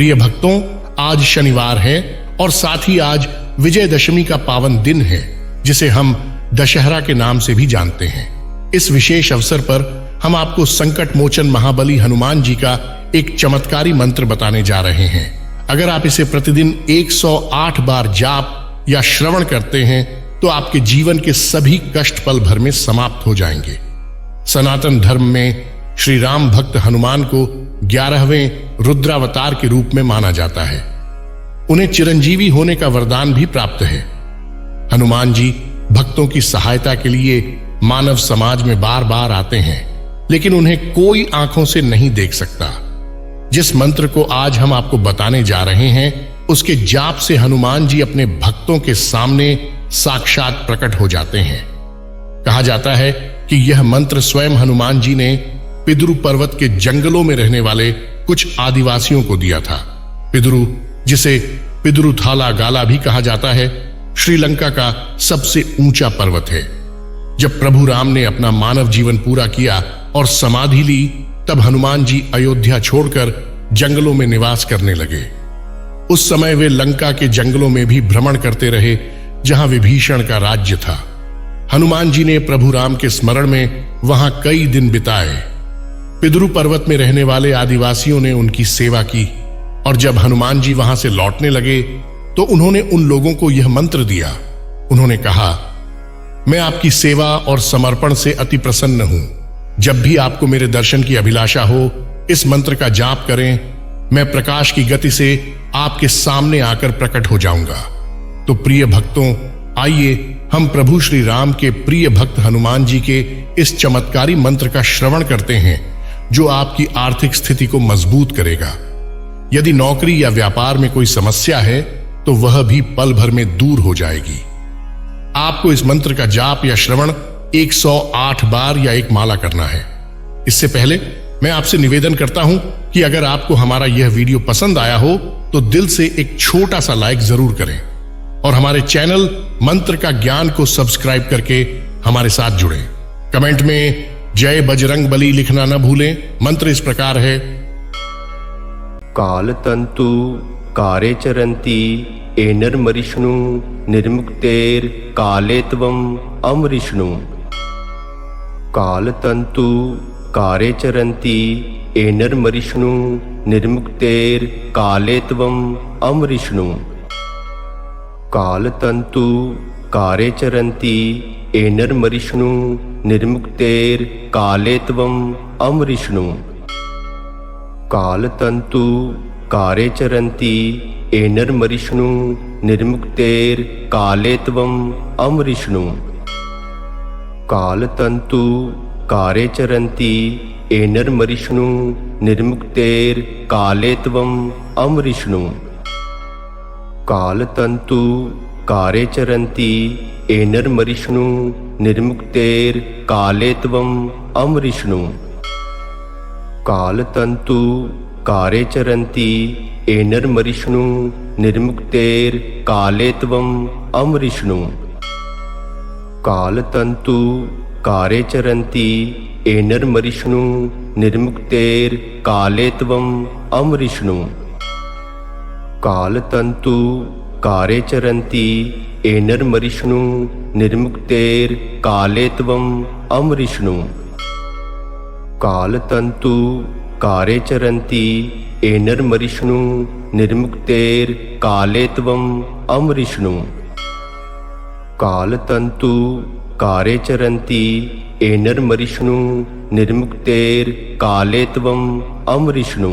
प्रिय भक्तों, आज शनिवार है और साथ ही आज विजयदशमी का पावन दिन है, जिसे हम दशहरा के नाम से भी जानते हैं। इस विशेष अवसर पर हम आपको संकट मोचन महाबली हनुमान जी का एक चमत्कारी मंत्र बताने जा रहे हैं। अगर आप इसे प्रतिदिन 108 बार जाप या श्रवण करते हैं तो आपके जीवन के सभी कष्ट पल भर में समाप्त हो जाएंगे। सनातन धर्म में श्री राम भक्त हनुमान को 11वें रुद्रावतार के रूप में माना जाता है। उन्हें चिरंजीवी होने का वरदान भी प्राप्त है। हनुमान जी भक्तों की सहायता के लिए मानव समाज में बार बार आते हैं, लेकिन उन्हें कोई आंखों से नहीं देख सकता। जिस मंत्र को आज हम आपको बताने जा रहे हैं, उसके जाप से हनुमान जी अपने भक्तों के सामने साक्षात प्रकट हो जाते हैं। कहा जाता है कि यह मंत्र स्वयं हनुमान जी ने पिद्रु पर्वत के जंगलों में रहने वाले कुछ आदिवासियों को दिया था। पिद्रु, जिसे पिद्रु थाला गाला भी कहा जाता है, श्रीलंका का सबसे ऊंचा पर्वत है। जब प्रभु राम ने अपना मानव जीवन पूरा किया और समाधि ली, तब हनुमान जी अयोध्या छोड़कर जंगलों में निवास करने लगे। उस समय वे लंका के जंगलों में भी भ्रमण करते रहे, जहां विभीषण का राज्य था। हनुमान जी ने प्रभु राम के स्मरण में वहां कई दिन बिताए। पिद्रु पर्वत में रहने वाले आदिवासियों ने उनकी सेवा की और जब हनुमान जी वहां से लौटने लगे तो उन्होंने उन लोगों को यह मंत्र दिया। उन्होंने कहा, मैं आपकी सेवा और समर्पण से अति प्रसन्न हूं। जब भी आपको मेरे दर्शन की अभिलाषा हो, इस मंत्र का जाप करें। मैं प्रकाश की गति से आपके सामने आकर प्रकट हो जाऊंगा। तो प्रिय भक्तों, आइए हम प्रभु श्री राम के प्रिय भक्त हनुमान जी के इस चमत्कारी मंत्र का श्रवण करते हैं, जो आपकी आर्थिक स्थिति को मजबूत करेगा। यदि नौकरी या व्यापार में कोई समस्या है तो वह भी पल भर में दूर हो जाएगी। आपको इस मंत्र का जाप या श्रवण 108 बार या एक माला करना है। इससे पहले मैं आपसे निवेदन करता हूं कि अगर आपको हमारा यह वीडियो पसंद आया हो तो दिल से एक छोटा सा लाइक जरूर करें और हमारे चैनल मंत्र का ज्ञान को सब्सक्राइब करके हमारे साथ जुड़ें। कमेंट में जय बजरंग बली लिखना न भूलें। मंत्र इस प्रकार है। काल तंतु कारे चरंती एनर्मरिष्णु निर्मुक्तेर काले त्वम् अमरिष्णु। काल तंतु कारे चरंती एनर्मरिष्णु निर्मुक्तेर काले त्वम् अमरिष्णु। काल तंतु कारे चरंती एनर्मरिष्णु निर्मुक्तेर काले त्वम् अमरिष्णु। काल तंतु कारे चरंती एनर्मरिष्णु निर्मुक्तेर काले त्वम् अमरिष्णु। काल तंतु कारे चरंती एनर्मरिष्णु निर्मुक्तेर काले त्वम् अमरिष्णु। काल तंतु कारे चरंती एनर्मरिष्णु निर्मुक्तेर काले त्वम् अमरिष्णु। काल तंतु कारे चरंती एनर्मरिष्णु निर्मुक्तेर काले त्वम् अमरिष्णु। काल तंतु कारे चरंती एनर्मरिष्णु निर्मुक्तेर काले त्वम् अमरिष्णु। काल तंतु कारे चरंती एनर्मरिष्णु निर्मुक्तेर काले त्वम् अमरिष्णु। काल तंतु कारे चरंती एनर्मरिष्णु निर्मुक्तेर काले त्वम् अमरिष्णु। काल तंतु कारे चरंती एनर्मरिष्णु निर्मुक्तेर काले त्वम् अमरिष्णु।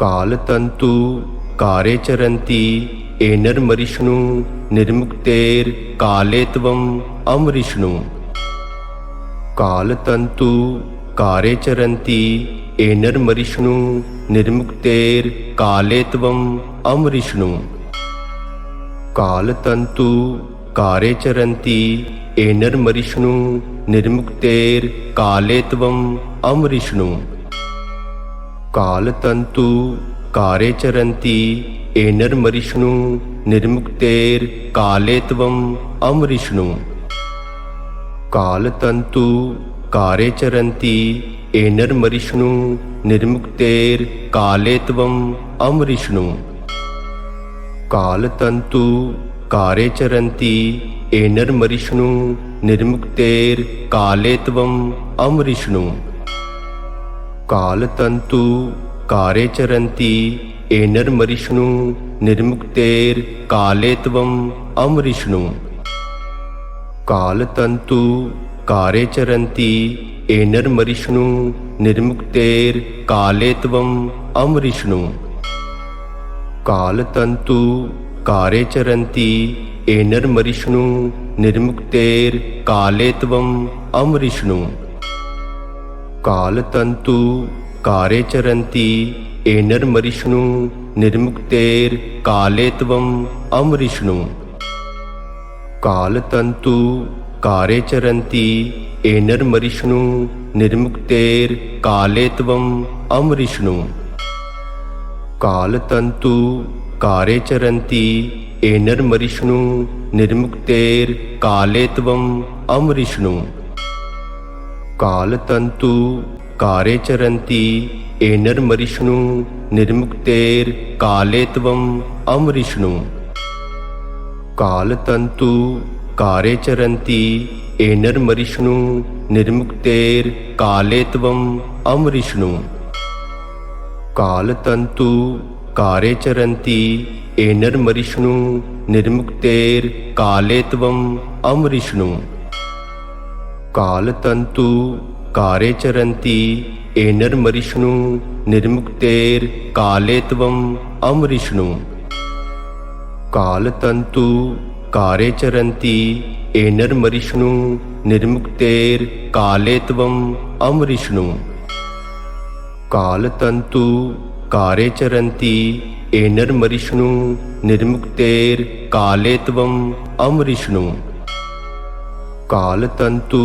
काल तंतु कारे चरंती एनर्मरिष्णु निर्मुक्तेर काले त्वम् अमरिष्णु। काल तंतु कारे चरंती एनर्मरिष्णु निर्मुक्तेर काले त्वम् अमरिष्णु। काल तंतु कारे चरंती एनर्मरिष्णु निर्मुक्तेर काले त्वम् अमरिष्णु। काल तंतु कारे चरंती एनर्मरिष्णु निर्मुक्तेर काले त्वम् अमरिष्णु। काल तंतु कारे चरन्ति एनर्मरिष्णु निर्मुक्तेर काले त्वम् अमरिष्णु कालतन्तु कारे चरन्ति एनर्मरिष्णु निर्मुक्तेर काले त्वम् अमरिष्णु कालतन्तु कारे चरन्ति एनर्मरिष्णु निर्मुक्तेर काले त्वम् अमरिष्णु कालतन्तु कारे चरन्ति एनर्मरिष्णु निर्मुक्तेर काले त्वम् अमरिष्णु कालतन्तु कारे चरन्ति एनर्मरिष्णु निर्मुक्तेर काले त्वम् अमरिष्णु कालतन्तु कारे चरन्ति एनर्मरिष्णु निर्मुक्तेर काले त्वम् अमरिष्णु कालतन्तु कारे चरन्ति एनर्मरिष्णु निर्मुक्तेर काले त्वम् अमरिष्णु कालतन्तु कारे चरन्ति एनर्मरिष्णु निर्मुक्तेर काले त्वम् अमरिष्णु कालतन्तु कारे चरन्ति एनर्मरिष्णु निर्मुक्तेर काले त्वम् अमरिष्णु कालतन्तु कारे चरन्ति एनर्मरिष्णु निर्मुक्तेर काले त्वम् अमरिष्णु कालतन्तु कारे चरन्ति एनर्मरिष्णु निर्मुक्तेर काले त्वम् अमरिष्णु कालतन्तु कारे चरन्ति एनर्मरिष्णु निर्मुक्तेर काले त्वम् अमरिष्णु कालतन्तु कारे चरन्ति एनर्मरिष्णु निर्मुक्तेर काले त्वम् अमरिष्णु कालतन्तु कारे चरन्ति एनर्मरिष्णु निर्मुक्तेर काले त्वम् अमरिष्णु कालतन्तु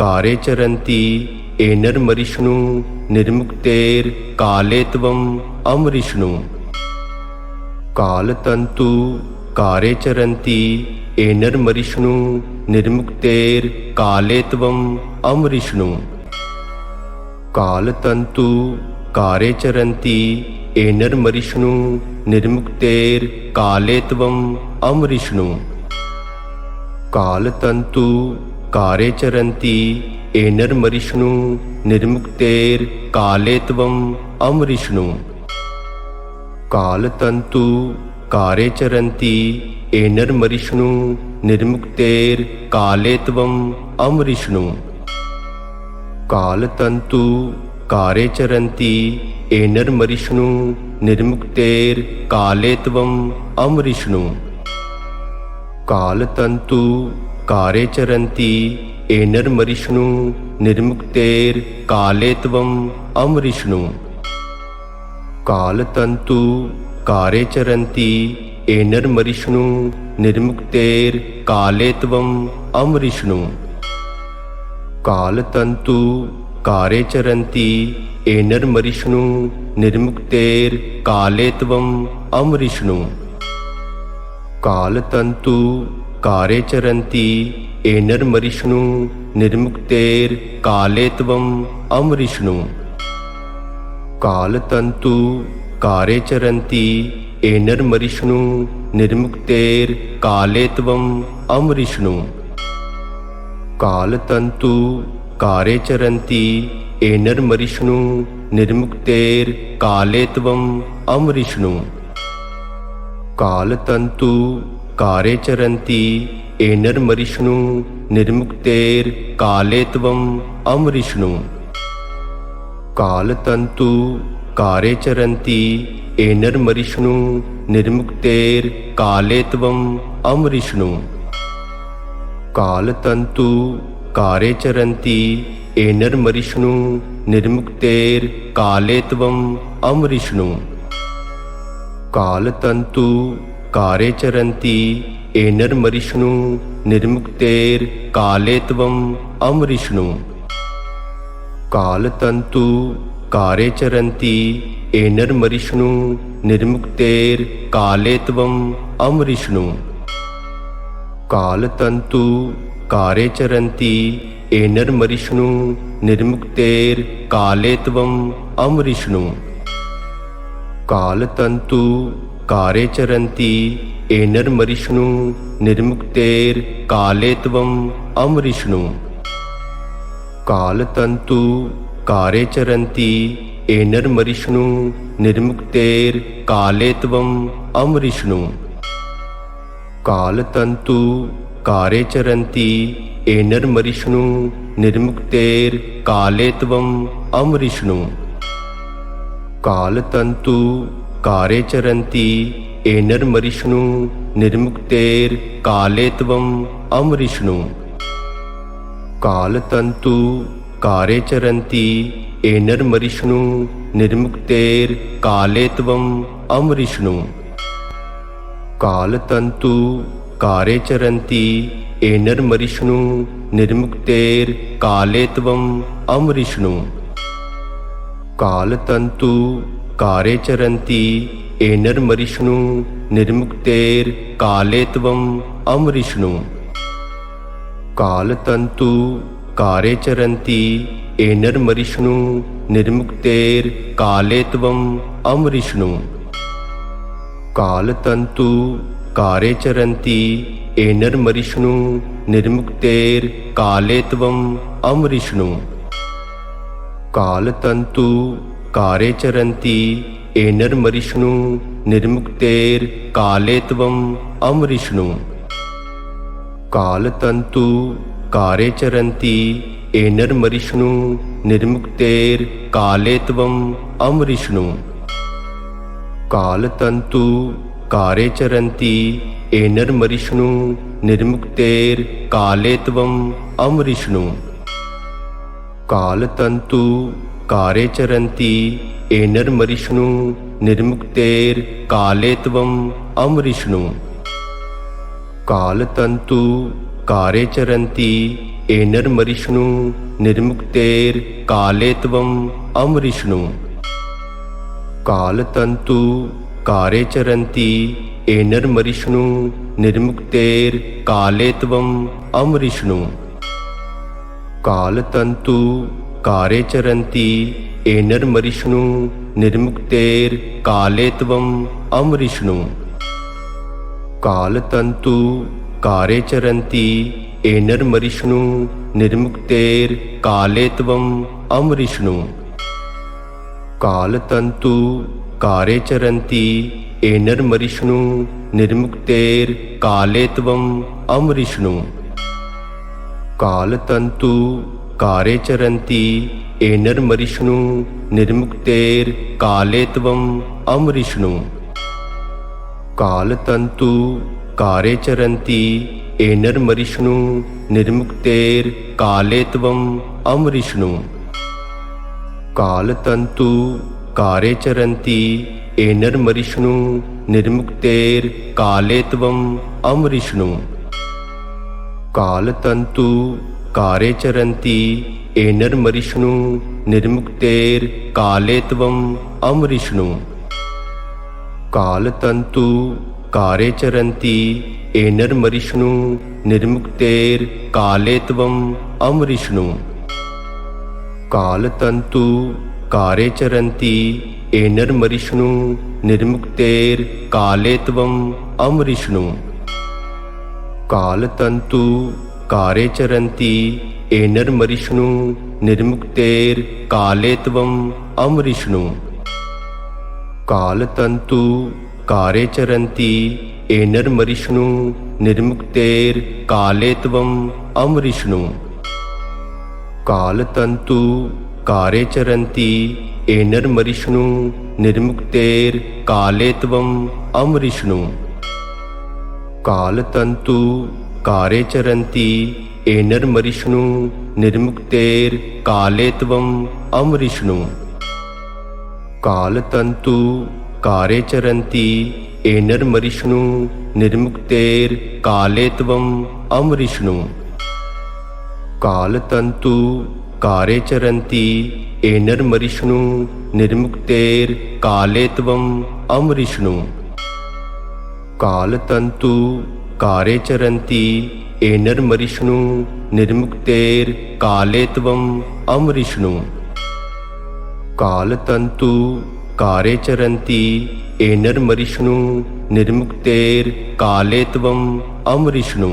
कारे चरन्ति एनर्मरिष्णु निर्मुक्तेर काले त्वम् अमरिष्णु कालतन्तु कारे चरन्ति एनर्मरिष्णु निर्मुक्तेर काले त्वम् अमरिष्णु कालतन्तु कारे चरन्ति एनर्मरिष्णु निर्मुक्तेर काले त्वम् अमरिष्णु कालतन्तु कारे चरन्ति एनर्मरिष्णु निर्मुक्तेर काले त्वम् अमरिष्णु कालतन्तु कारे चरन्ति एनर्मरिष्णु निर्मुक्तेर काले त्वम् अमरिष्णु कालतन्तु कारे चरन्ति एनर्मरिष्णु निर्मुक्तेर काले त्वम् अमरिष्णु कालतन्तु कारे चरन्ति एनर्मरिष्णु निर्मुक्तेर काले त्वम् अमरिष्णु कालतन्तु कारे चरन्ति एनर्मरिष्णु निर्मुक्तेर काले त्वम् अमरिष्णु कालतन्तु कारे चरन्ति एनर्मरिष्णु निर्मुक्तेर काले त्वम् अमरिष्णु कालतन्तु कारे चरन्ति एनर्मरिष्णु निर्मुक्तेर काले त्वम् अमरिष्णु कालतन्तु कारे चरन्ति एनर्मरिष्णु निर्मुक्तेर काले त्वम् अमरिष्णु कालतन्तु कारे चरन्ति एनर्मरिष्णु निर्मुक्तेर काले त्वम् अमरिष्णु कालतन्तु कारे चरन्ति एनर्मरिष्णु निर्मुक्तेर काले त्वम् अमरिष्णु कालतन्तु कारे चरन्ति एनर्मरिष्णु निर्मुक्तेर काले त्वम् अमरिष्णु कालतन्तु कारे चरन्ति एनर्मरिष्णु निर्मुक्तेर काले त्वम् अमरिष्णु कालतन्तु कारे चरन्ति एनर्मरिष्णु निर्मुक्तेर काले त्वम् अमरिष्णु कालतन्तु कारे चरन्ति एनर्मरिष्णु निर्मुक्तेर काले त्वम् अमरिष्णु कालतन्तु कारे चरन्ति एनर्मरिष्णु निर्मुक्तेर्काले त्वम् अमरिष्णु कालतन्तु कारे चरन्ति एनर्मरिष्णु निर्मुक्तेर्काले त्वम् अमरिष्णु कालतन्तु कारे चरन्ति एनर्मरिष्णु निर्मुक्तेर्काले त्वम् अमरिष्णु कालतन्तु कारे चरन्ति एनर्मरिष्णु निर्मुक्तेर्काले त्वम् अमरिष्णु कालतन्तु कारे चरन्ति एनर्मरिष्णु निर्मुक्तेर्काले त्वम् अमरिष्णु कालतन्तु कारे चरन्ति एनर्मरिष्णु निर्मुक्तेर्काले त्वम् अमरिष्णु कालतन्तु कारे चरन्ति एनर्मरिष्णु निर्मुक्तेर्काले त्वम् अमरिष्णु कालतन्तु कारे चरन्ति एनर्मरिष्णु निर्मुक्तेर्काले त्वम् अमरिष्णु कालतन्तु कारे चरन्ति एनर्मरिष्णु निर्मुक्तेर्काले त्वम् अमरिष्णु कालतन्तु कारे चरन्ति एनर्मरिष्णु निर्मुक्तेर्काले त्वम् अमरिष्णु कालतन्तु कारे चरन्ति एनर्मरिष्णु निर्मुक्तेर्काले त्वम् अमरिष्णु कालतन्तु कारे चरन्ति एनर्मरिष्णु निर्मुक्तेर्काले त्वम् अमरिष्णु कालतन्तु कारे चरन्ति एनर्मरिष्णु निर्मुक्तेर्काले त्वम् अमरिष्णु कालतन्तु कारे चरन्ति एनर्मरिष्णु निर्मुक्तेर्काले त्वम् अमरिष्णु कालतन्तु कारे चरन्ति एनर्मरिष्णु निर्मुक्तेर्काले त्वम् अमरिष्णु कालतन्तु कारे चरन्ति एनर्मरिष्णु निर्मुक्तेर्काले त्वम् अमरिष्णु कालतन्तु कारे चरन्ति एनर्मरिष्णु निर्मुक्तेर्काले त्वम् अमरिष्णु कालतन्तु कारे चरन्ति एनर्मरिष्णु निर्मुक्तेर्काले त्वम् अमरिष्णु कालतन्तु कारे चरन्ति एनर्मरिष्णु निर्मुक्तेर्काले त्वम् अमरिष्णु कालतन्तु कारे चरन्ति एनर्मरिष्णु निर्मुक्तेर्काले त्वम् अमरिष्णु कालतन्तु कारे चरन्ति एनर्मरिष्णु निर्मुक्तेर्काले त्वम् अमरिष्णु कालतन्तु कारे चरन्ति एनर्मरिष्णु निर्मुक्तेर्काले त्वम् अमरिष्णु कालतन्तु कारे चरन्ति एनर्मरिष्णु निर्मुक्तेर्काले त्वम् अमरिष्णु कालतन्तु कारे चरन्ति एनर्मरिष्णु निर्मुक्तेर्काले त्वम् अमरिष्णु कालतन्तु कारे चरन्ति एनर्मरिष्णु निर्मुक्तेर्काले त्वम् अमरिष्णु कालतन्तु कारे चरन्ति एनर्मरिष्णु निर्मुक्तेर्काले त्वम् अमरिष्णु कालतन्तु कारे चरन्ति एनर्मरिष्णु निर्मुक्तेर्काले त्वम् अमरिष्णु कालतन्तु कारे चरन्ति एनर्मरिष्णु निर्मुक्तेर्काले त्वम् अमरिष्णु कालतन्तु कारे चरन्ति एनर्मरिष्णु निर्मुक्तेर्काले त्वम् अमरिष्णु कालतन्तु कारे चरन्ति एनर्मरिष्णु निर्मुक्तेर्काले त्वम् अमरिष्णु कालतन्तु कारे चरन्ति एनर्मरिष्णु निर्मुक्तेर्काले त्वम् अमरिष्णु कालतन्तु कारे चरन्ति एनर्मरिष्णु निर्मुक्तेर्कालेत्वम् अमृष्णु कालतन्तु कारे चरन्ति एनर्मरिष्णु निर्मुक्तेर्कालेत्वम् अमृष्णु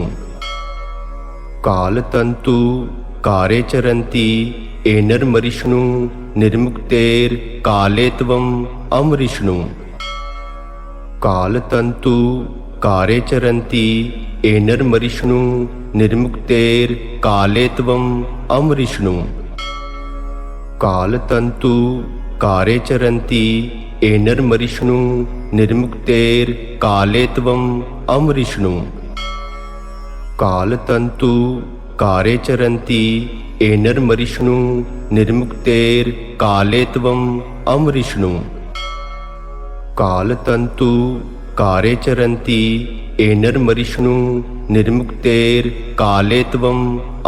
कालतन्तु कारे चरन्ति एनर्मरिष्णु निर्मुक्तेर्कालेत्वम् अमृष्णु कालतन्तु कारे चरन्ति एनर्मरिष्णु निर्मुक्तेर्कालेत्वम् अमृष्णु कालतन्तु कारे चरन्ति एनर्मरिष्णु निर्मुक्तेर्कालेत्वम् अमृष्णु कालतन्तु कारे चरन्ति एनर्मरिष्णु निर्मुक्तेर्कालेत्वम् अमृष्णु कालतन्तु कारे चरन्ति एनर्मरिष्णु निर्मुक्तेर्कालेत्वम्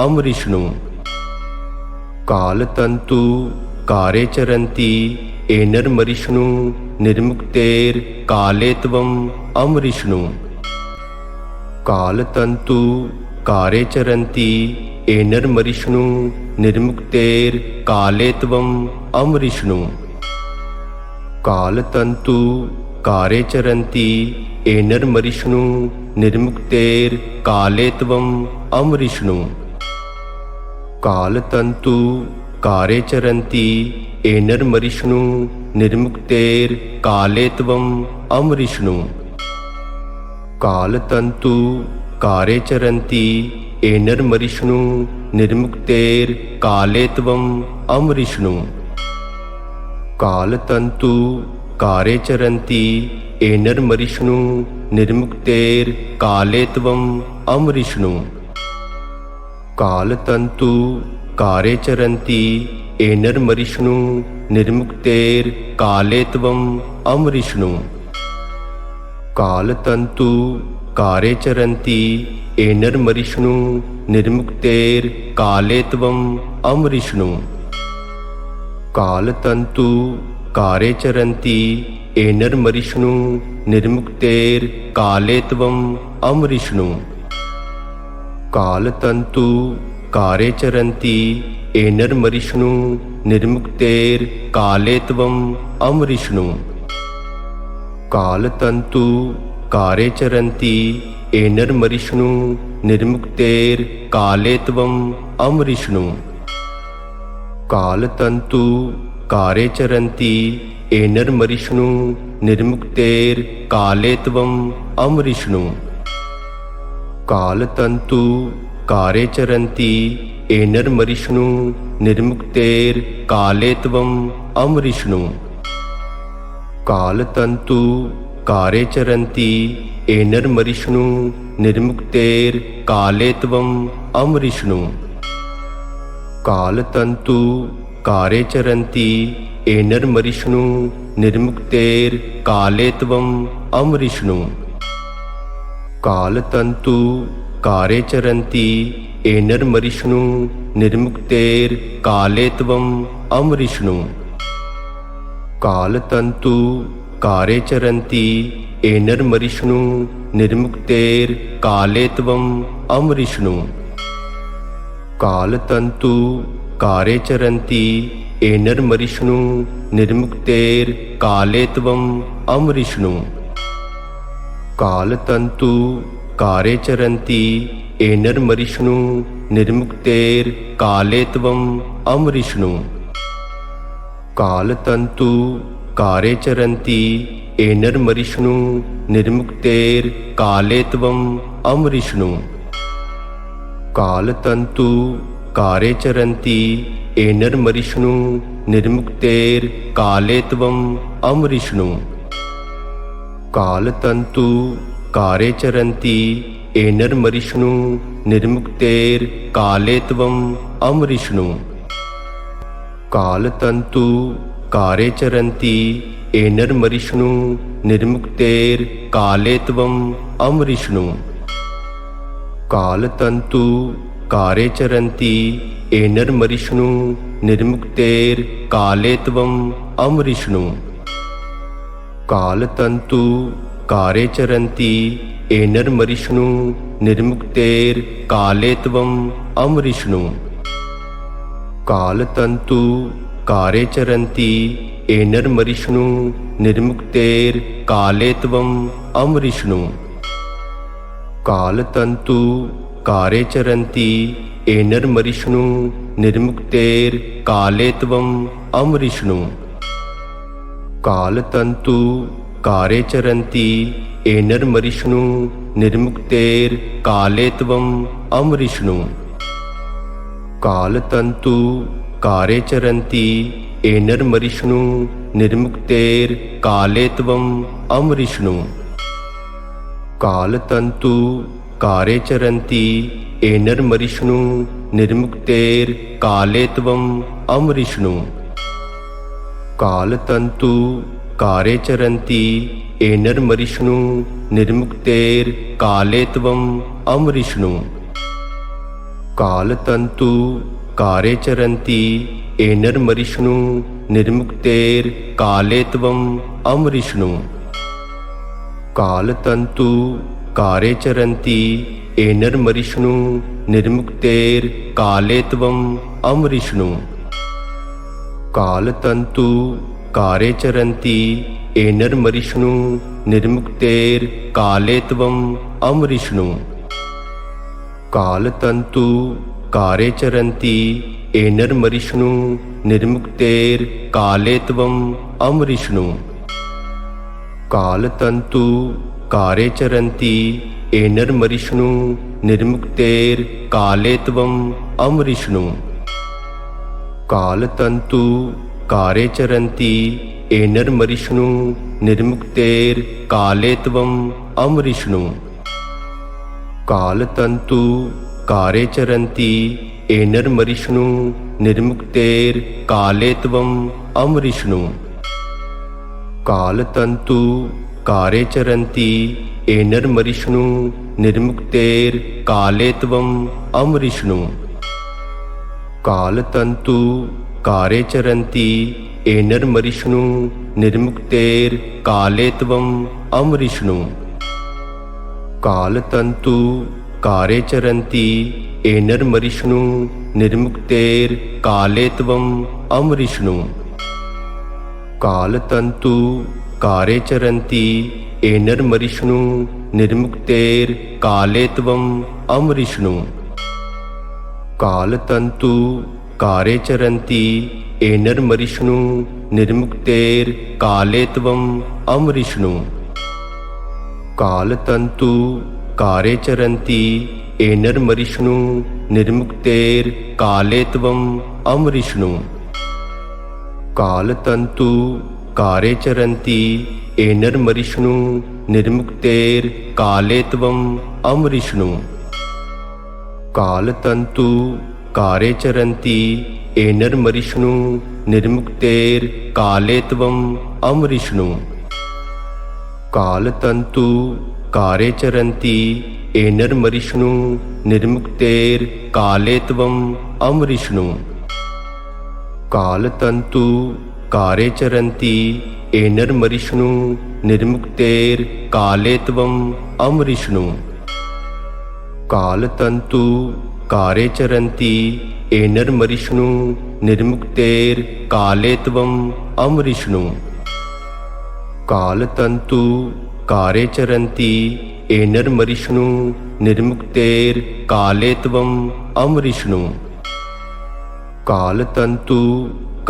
अमृष्णु कालतन्तु कारे चरन्ति एनर्मरिष्णु निर्मुक्तेर्कालेत्वम् अमृष्णु कालतन्तु कारे चरन्ति एनर्मरिष्णु निर्मुक्तेर्कालेत्वम् अमृष्णु कालतन्तु कारे चरन्ति एनर्मरिष्णु निर्मुक्तेर्कालेत्वम् अमृष्णु कालतन्तु कारे चरन्ति एनर्मरिष्णु निर्मुक्तेर्कालेत्वम् अमृष्णु कालतन्तु कारे चरन्ति एनर्मरिष्णु निर्मुक्तेर्कालेत्वम् अमृष्णु कालतन्तु कारे चरन्ति एनर्मरिष्णु निर्मुक्तेर्कालेत्वम् अमृष्णु कालतन्तु कारे चरन्ति एनर्मरिष्णु निर्मुक्तेर्कालेत्वम् अमृष्णु कालतन्तु कारे चरन्ति एनर्मरिष्णु निर्मुक्तेर्कालेत्वम् अमृष्णु कालतन्तु कारे चरन्ति एनर्मरिष्णु निर्मुक्तेर्कालेत्वम् अमृष्णु कालतन्तु कारे चरन्ति एनर्मरिष्णु निर्मुक्तेर्कालेत्वम् अमृष्णु कालतन्तु कारे चरन्ति एनर्मरिष्णु निर्मुक्तेर्कालेत्वम् अमृष्णु कालतन्तु कारे चरन्ति एनर्मरिष्णु निर्मुक्तेर्कालेत्वम् अमृष्णु कालतन्तु कारे चरन्ति एनर्मरिष्णु निर्मुक्तेर्कालेत्वम् अमृष्णु कालतन्तु कारे चरन्ति एनर्मरिष्णु निर्मुक्तेर्कालेत्वम् अमृष्णु कालतन्तु कारे चरन्ति एनर्मरिष्णु निर्मुक्तेर्कालेत्वम् अमृष्णु कालतन्तु कारे चरन्ति एनर्मरिष्णु निर्मुक्तेर्कालेत्वम् अमृष्णु कालतन्तु कारे चरन्ति एनर्मरिष्णु निर्मुक्तेर्कालेत्वम् अमृष्णु कालतन्तु कारे चरन्ति एनर्मरिष्णु निर्मुक्तेर्कालेत्वम् अमृष्णु कालतन्तु कारे चरन्ति एनर्मरिष्णु निर्मुक्तेर्कालेत्वम् अमृष्णु कालतन्तु कारे चरन्ति एनर्मरिष्णु निर्मुक्तेर्कालेत्वम् अमृष्णु कालतन्तु कारे चरन्ति एनर्मरिष्णु निर्मुक्तेर्कालेत्वम् अमृष्णु कालतन्तु कारे चरन्ति एनर्मरिष्णु निर्मुक्तेर्कालेत्वम् अमृष्णु कालतन्तु कारे चरन्ति एनर्मरिष्णु निर्मुक्तेर्कालेत्वम् अमृष्णु कालतन्तु कारे चरन्ति एनर्मरिष्णु निर्मुक्तेर्कालेत्वम् अमृष्णु कालतन्तु कारे चरन्ति एनर्मरिष्णु निर्मुक्तेर्कालेत्वम् अमरिष्णु कालतन्तु कारे चरन्ति एनर्मरिष्णु निर्मुक्तेर्कालेत्वम् अमरिष्णु कालतन्तु कारे चरन्ति एनर्मरिष्णु निर्मुक्तेर्कालेत्वम् अमरिष्णु कालतन्तु कारे चरन्ति एनर्मरिष्णु निर्मुक्तेर्कालेत्वम् अमरिष्णु कालतन्तु कारे चरन्ति एनर्मरिष्णु निर्मुक्तेर्कालेत्वम् अमरिष्णु कालतन्तु कारे चरन्ति एनर्मरिष्णु निर्मुक्तेर्कालेत्वम् अमरिष्णु कालतन्तु कारे चरन्ति एनर्मरिष्णु निर्मुक्तेर्कालेत्वम् अमरिष्णु कालतन्तु कारे चरन्ति एनर्मरिष्णु निर्मुक्तेर्कालेत्वम् अमरिष्णु कालतन्तु कारे चरन्ति एनर्मरिष्णु निर्मुक्तेर्कालेत्वम् अमरिष्णु कालतन्तु कारे चरन्ति एनर्मरिष्णु निर्मुक्तेर्कालेत्वम् अमरिष्णु कालतन्तु कारे चरन्ति एनर्मरिष्णु निर्मुक्तेर्कालेत्वम् अमरिष्णु कालतन्तु कारे चरन्ति एनर्मरिष्णु निर्मुक्तेर्कालेत्वम् अमरिष्णु कालतन्तु कारे चरन्ति एनर्मरिष्णु निर्मुक्तेर्कालेत्वम् अमरिष्णु कालतन्तु कारे चरन्ति एनर्मरिष्णु निर्मुक्तेर्कालेत्वम् अमरिष्णु कालतन्तु कारे चरन्ति एनर्मरिष्णु निर्मुक्तेर्कालेत्वम् अमरिष्णु कालतन्तु कारे चरन्ति एनर्मरिष्णु निर्मुक्तेर्कालेत्वम् अमरिष्णु कालतन्तु कारे चरन्ति एनर्मरिष्णु निर्मुक्तेर्कालेत्वम् अमरिष्णु कालतन्तु कारे चरन्ति एनर्मरिष्णु निर्मुक्तेर्कालेत्वम् अमरिष्णु कालतन्तु कारे चरन्ति एनर्मरिष्णु निर्मुक्तेर्कालेत्वम् अमरिष्णु कालतन्तु कारे चरन्ति एनर्मरिष्णु निर्मुक्तेर्कालेत्वम् अमरिष्णु कालतन्तु कारे चरन्ति एनर्मरिष्णु निर्मुक्तेर्कालेत्वम् अमरिष्णु कालतन्तु कारे चरन्ति एनर्मरिष्णु निर्मुक्तेर्कालेत्वम् अमरिष्णु कालतन्तु कारे चरन्ति एनर्मरिष्णु निर्मुक्तेर्कालेत्वम् अमरिष्णु कालतन्तु कारे चरन्ति एनर्मरिष्णु निर्मुक्तेर्कालेत्वम् अमरिष्णु कालतन्तु कारे चरन्ति एनर्मरिष्णु निर्मुक्तेर्कालेत्वम् अमरिष्णु कालतन्तु कारे चरन्ति एनर्मरिष्णु निर्मुक्तेर्कालेत्वम् अमरिष्णु कालतन्तु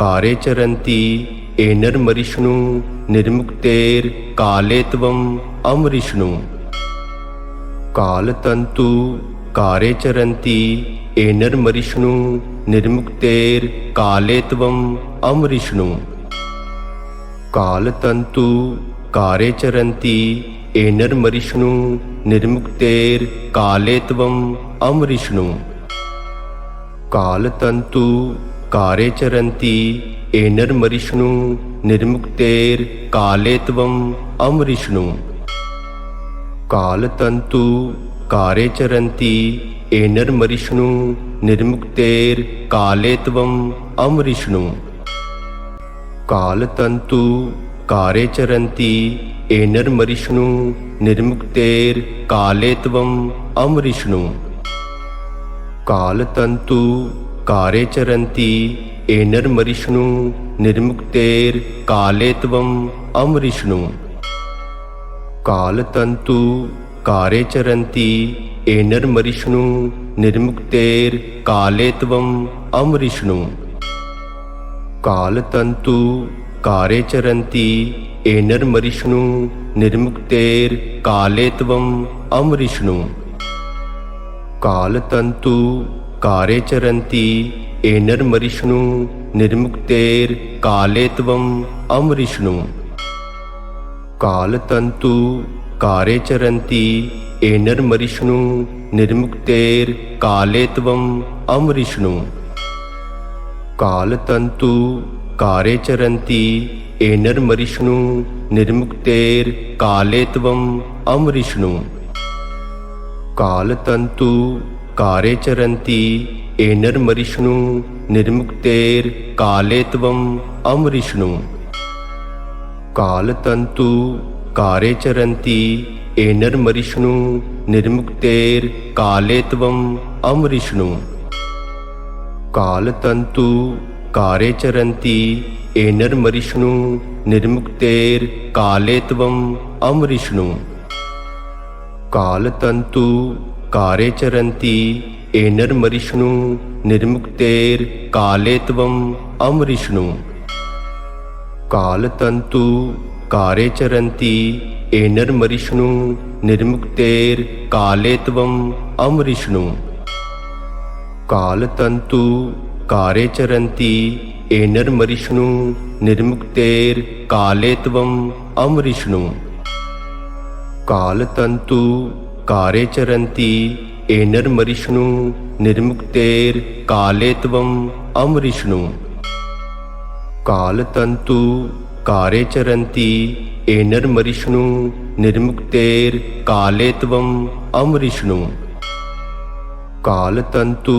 कारे चरन्ति एनर्मरिष्णु निर्मुक्तेर्कालेत्वम् अमरिष्णु कालतन्तु कारे चरन्ति एनर्मरिष्णु निर्मुक्तेर्कालेत्वम् अमरिष्णु कालतन्तु कारे चरन्ति एनर्मरिष्णु निर्मुक्तेर्कालेत्वम् अमरिष्णु कालतन्तु कारे चरन्ति एनर्मरिष्णु निर्मुक्तेर्कालेत्वम् अमरिष्णु कालतन्तु कारे चरन्ति एनर्मरिष्णु निर्मुक्तेर्कालेत्वम् अमरिष्णु कालतन्तु कारे चरन्ति एनर्मरिष्णु निर्मुक्तेर्कालेत्वम् अमरिष्णु कालतन्तु कारे चरन्ति एनर्मरिष्णु निर्मुक्तेर्कालेत्वम् अमरिष्णु कालतन्तु कारे चरन्ति एनर्मरिष्णु निर्मुक्तेर्कालेत्वम् अमरिष्णु कालतन्तु कारे चरन्ति एनर्मरिष्णु निर्मुक्तेर्कालेत्वम् अमरिष्णु कालतन्तु कारे चरन्ति एनर्मरिष्णु निर्मुक्तेर्कालेत्वम् अमरिष्णु कालतन्तु कारे चरन्ति एनर्मरिष्णु निर्मुक्तेर्कालेत्वम् अमरिष्णु कालतन्तु कारे चरन्ति एनर्मरिष्णु निर्मुक्तेर्कालेत्वम् अमरिष्णु कालतन्तु कारे चरन्ति एनर्मरिष्णु निर्मुक्तेर्कालेत्वम् अमरिष्णु कालतन्तु कारे चरन्ति एनर्मरिष्णु निर्मुक्तेर्कालेत्वम् अमरिष्णु कालतन्तु कारे चरन्ति एनर्मरिष्णु निर्मुक्तेर्कालेत्वम् अमरिष्णु कालतन्तु कारे चरन्ति एनर्मरिष्णु निर्मुक्तेर्कालेत्वम् अमरिष्णु कालतन्तु कारे चरन्ति एनर्मरिष्णु निर्मुक्तेर्कालेत्वम् अमरिष्णु कालतन्तु कारे चरन्ति एनर्मरिष्णु निर्मुक्तेर्कालेत्वम् अमरिष्णु कालतन्तु कारे चरन्ति एनर्मरिष्णु निर्मुक्तेर्कालेत्वम् अमरिष्णु कालतन्तु कारे चरन्ति एनर्मरिष्णु निर्मुक्तेर्कालेत्वम् अमरिष्णु कालतन्तु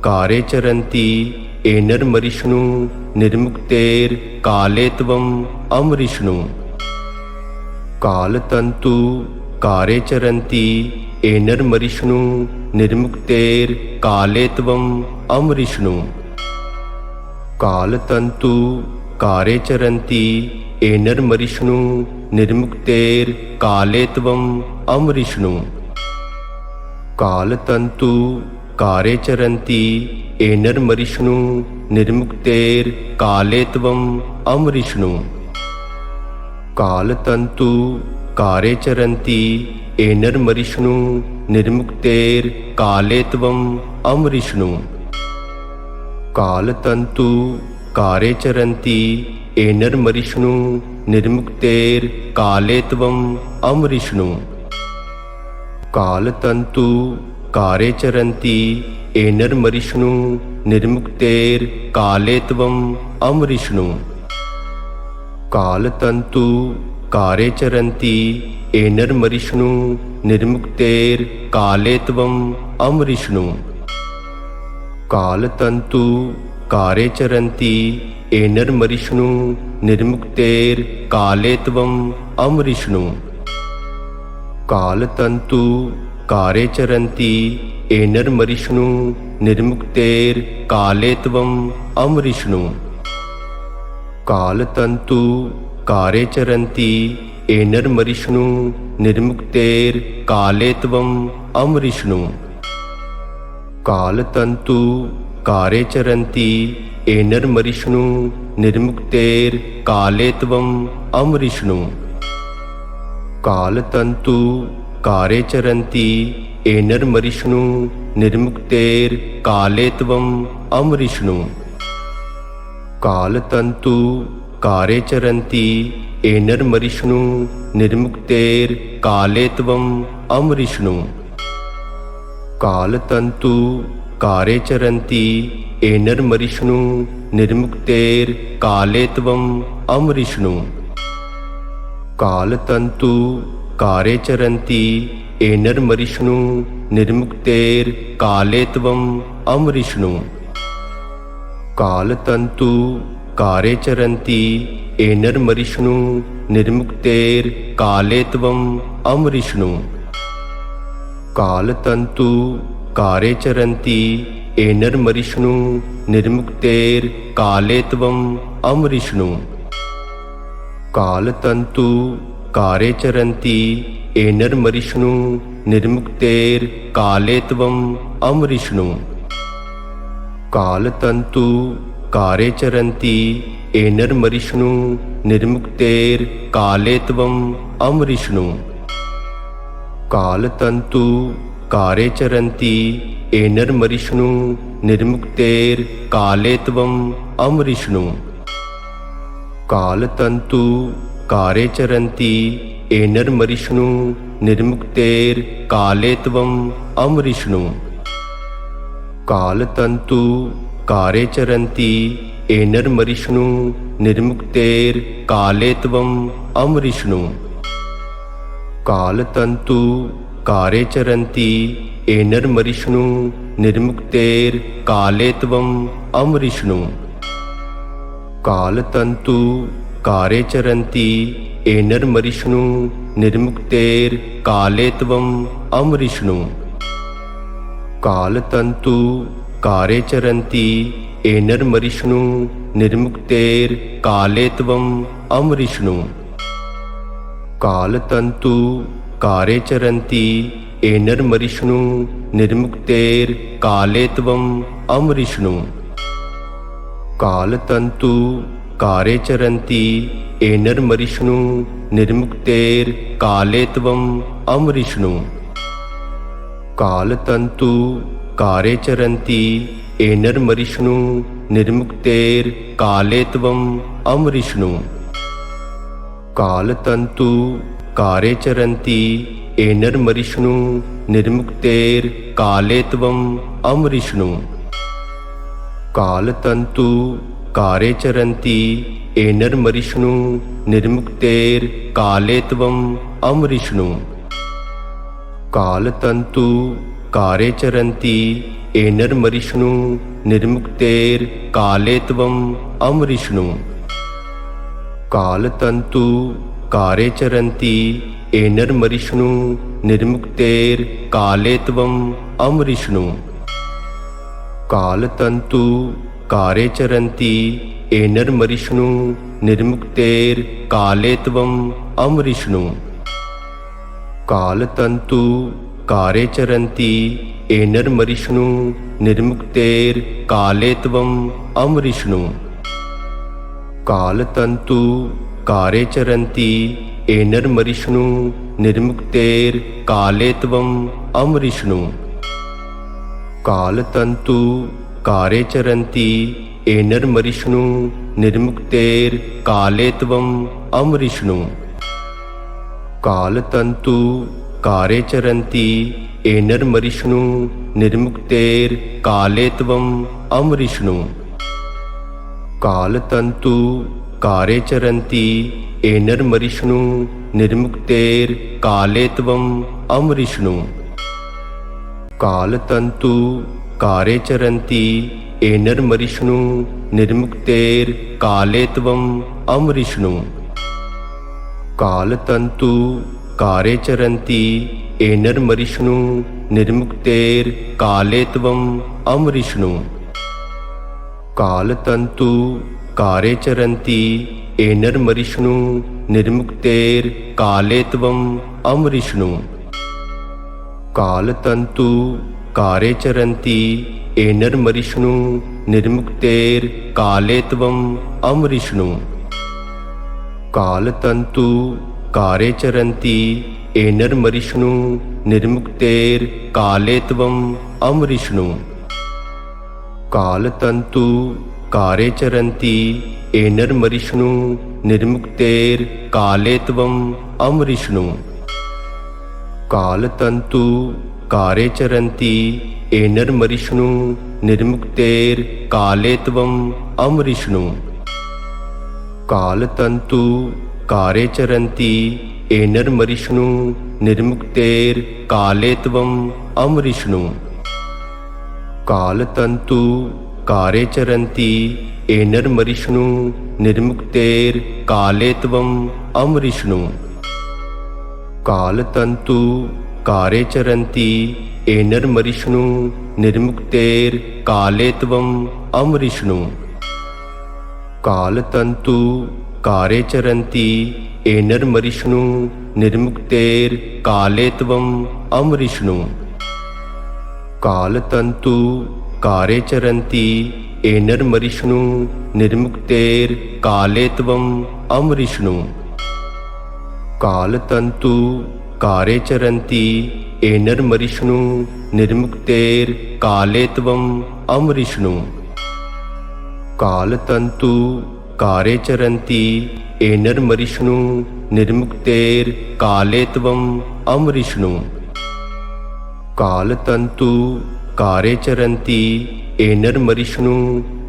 कारे चरन्ति एनर्मरिष्णु निर्मुक्तेर्कालेत्वम् अमरिष्णु कालतन्तु कारे चरन्ति एनर्मरिष्णु निर्मुक्तेर्कालेत्वम् अमरिष्णु कालतन्तु कारे चरन्ति एनर्मरिष्णु निर्मुक्तेर्कालेत्वम् अमरिष्णु कालतन्तु कारे चरन्ति एनर्मरिष्णु निर्मुक्तेर्कालेत्वम् अमरिष्णु कालतन्तु कारे चरन्ति एनर्मरिष्णु निर्मुक्तेर्कालेत्वम् अमरिष्णु कालतन्तु कारे चरन्ति एनर्मरिष्णु निर्मुक्तेर्कालेत्वम् अमरिष्णु कालतन्तु कारे चरन्ति एनर्मरिष्णु निर्मुक्तेर्कालेत्वम् अमरिष्णु कालतन्तु कारे चरन्ति एनर्मरिष्णु निर्मुक्तेर्कालेत्वम् अमरिष्णु कालतन्तु कारे चरन्ति एनर्मरिष्णु निर्मुक्तेर्कालेत्वम् अमरिष्णु कालतन्तु कारे चरन्ति एनर्मरिष्णु निर्मुक्तेर्कालेत्वम् अमरिष्णु कालतन्तु कारे चरन्ति एनर्मरिष्णु निर्मुक्तेर्कालेत्वम् अमरिष्णु कालतन्तु कारे चरन्ति एनर्मरिष्णु निर्मुक्तेर्कालेत्वम् अमरिष्णु कालतन्तु कारे चरन्ति एनर्मरिष्णु निर्मुक्तेर्कालेत्वम् अमरिष्णु कालतन्तु कारे चरन्ति एनर्मरिष्णु निर्मुक्तेर्कालेत्वम् अमरिष्णु कालतन्तु कारे चरन्ति एनर्मरिष्णु निर्मुक्तेर्कालेत्वम् अमरिष्णु कालतन्तु कारे चरन्ति एनर्मरिष्णु निर्मुक्तेर्कालेत्वम् अमरिष्णु कालतन्तु कारे चरन्ति एनर्मरिष्णु निर्मुक्तेर कालेत्वम अमरिष्णु कालतंतु कारे चरन्ति एनर्मरिष्णु निर्मुक्तेर कालेत्वम अमरिष्णु कालतंतु कारे चरन्ति एनर्मरिष्णु निर्मुक्तेर कालेत्वम अमरिष्णु कालतंतु कारे चरन्ति एनर्मरिष्णु निर्मुक्तेर कालेत्वम अमरिष्णु कालतंतु कारे चरन्ति एनर्मरिष्णु निर्मुक्तेर कालेत्वम अमरिष्णु कालतंतु कारे चरन्ति एनर्मरिष्णु निर्मुक्तेर कालेत्वम अमरिष्णु कालतंतु कारे चरन्ति एनर्मरिष्णु निर्मुक्तेर कालेत्वम अमरिष्णु कालतंतु कारे चरन्ति एनर्मरिष्णु निर्मुक्तेर कालेत्वम अमरिष्णु कालतंतु कारे चरन्ति एनर्मरिष्णु निर्मुक्तेर कालेत्वम अमरिष्णु कालतंतु कारे चरन्ति एनर्मरिष्णु निर्मुक्तेर कालेत्वम अमरिष्णु कालतंतु कारे चरन्ति एनर्मरिष्णु निर्मुक्तेर कालेत्वम अमरिष्णु कालतंतु कारे चरन्ति एनर्मरिष्णु निर्मुक्तेर कालेत्वम अमरिष्णु कालतंतु कारे चरन्ति एनर्मरिष्णु निर्मुक्तेर कालेत्वम अमरिष्णु कालतंतु कारे चरन्ति एनर्मरिष्णु निर्मुक्तेर कालेत्वम अमरिष्णु कालतंतु कारे चरन्ति एनर्मरिष्णु निर्मुक्तेर कालेत्वम अमरिष्णु कालतंतु कारे चरन्ति एनर्मरिष्णु निर्मुक्तेर कालेत्वम अमरिष्णु कालतंतु कारे चरन्ति एनर्मरिष्णु निर्मुक्तेर कालेत्वम अमरिष्णु कालतंतु कारे चरन्ति एनर्मरिष्णु निर्मुक्तेर कालेत्वम अमरिष्णु कालतंतु कारे चरन्ति एनर्मरिष्णु निर्मुक्तेर कालेत्वम अमरिष्णु कालतंतु कारे चरन्ति एनर्मरिष्णु निर्मुक्तेर कालेत्वम अमरिष्णु कालतंतु कारे चरन्ति एनर्मरिष्णु निर्मुक्तेर कालेत्वम अमरिष्णु कालतंतु कारे चरन्ति एनर्मरिष्णु निर्मुक्तेर कालेत्वम अमरिष्णु कालतंतु कारे चरन्ति एनर्मरिष्णु निर्मुक्तेर कालेत्वम अमरिष्णु कालतंतु कारे चरन्ति एनर्मरिष्णु निर्मुक्तेर कालेत्वम अमरिष्णु कालतंतु कारे चरन्ति एनर्मरिष्णु निर्मुक्तेर कालेत्वम अमरिष्णु कालतंतु कारे चरन्ति एनर्मरिष्णु निर्मुक्तेर कालेत्वम अमरिष्णु कालतंतु कारे चरन्ति एनर्मरिष्णु निर्मुक्तेर कालेत्वम अमरिष्णु कालतंतु कारे चरन्ति एनर्मरिष्णु निर्मुक्तेर कालेत्वम अमरिष्णु कालतंतु कारे चरन्ति एनर्मरिष्णु निर्मुक्तेर कालेत्वम अमरिष्णु कालतंतु कारे चरन्ति एनर्मरिष्णु निर्मुक्तेर कालेत्वम अमरिष्णु कालतंतु कारे चरन्ति एनर्मरिष्णु निर्मुक्तेर कालेत्वम अमरिष्णु कालतंतु कारे चरन्ति एनर्मरिष्णु निर्मुक्तेर कालेत्वम अमरिष्णु कालतंतु कारे चरन्ति एनर्मरिष्णु निर्मुक्तेर कालेत्वम अमरिष्णु कालतंतु कारे चरन्ति एनर्मरिष्णु निर्मुक्तेर कालेत्वम अमरिष्णु कालतंतु कारे चरन्ति एनर्मरिष्णु निर्मुक्तेर कालेत्वम अमरिष्णु कालतंतु कारे चरन्ति एनर्मरिष्णु निर्मुक्तेर कालेत्वम अमरिष्णु कालतंतु कारे चरन्ति एनर्मरिष्णु निर्मुक्तेर कालेत्वम अमरिष्णु कालतंतु कारे चरन्ति एनर्मरिष्णु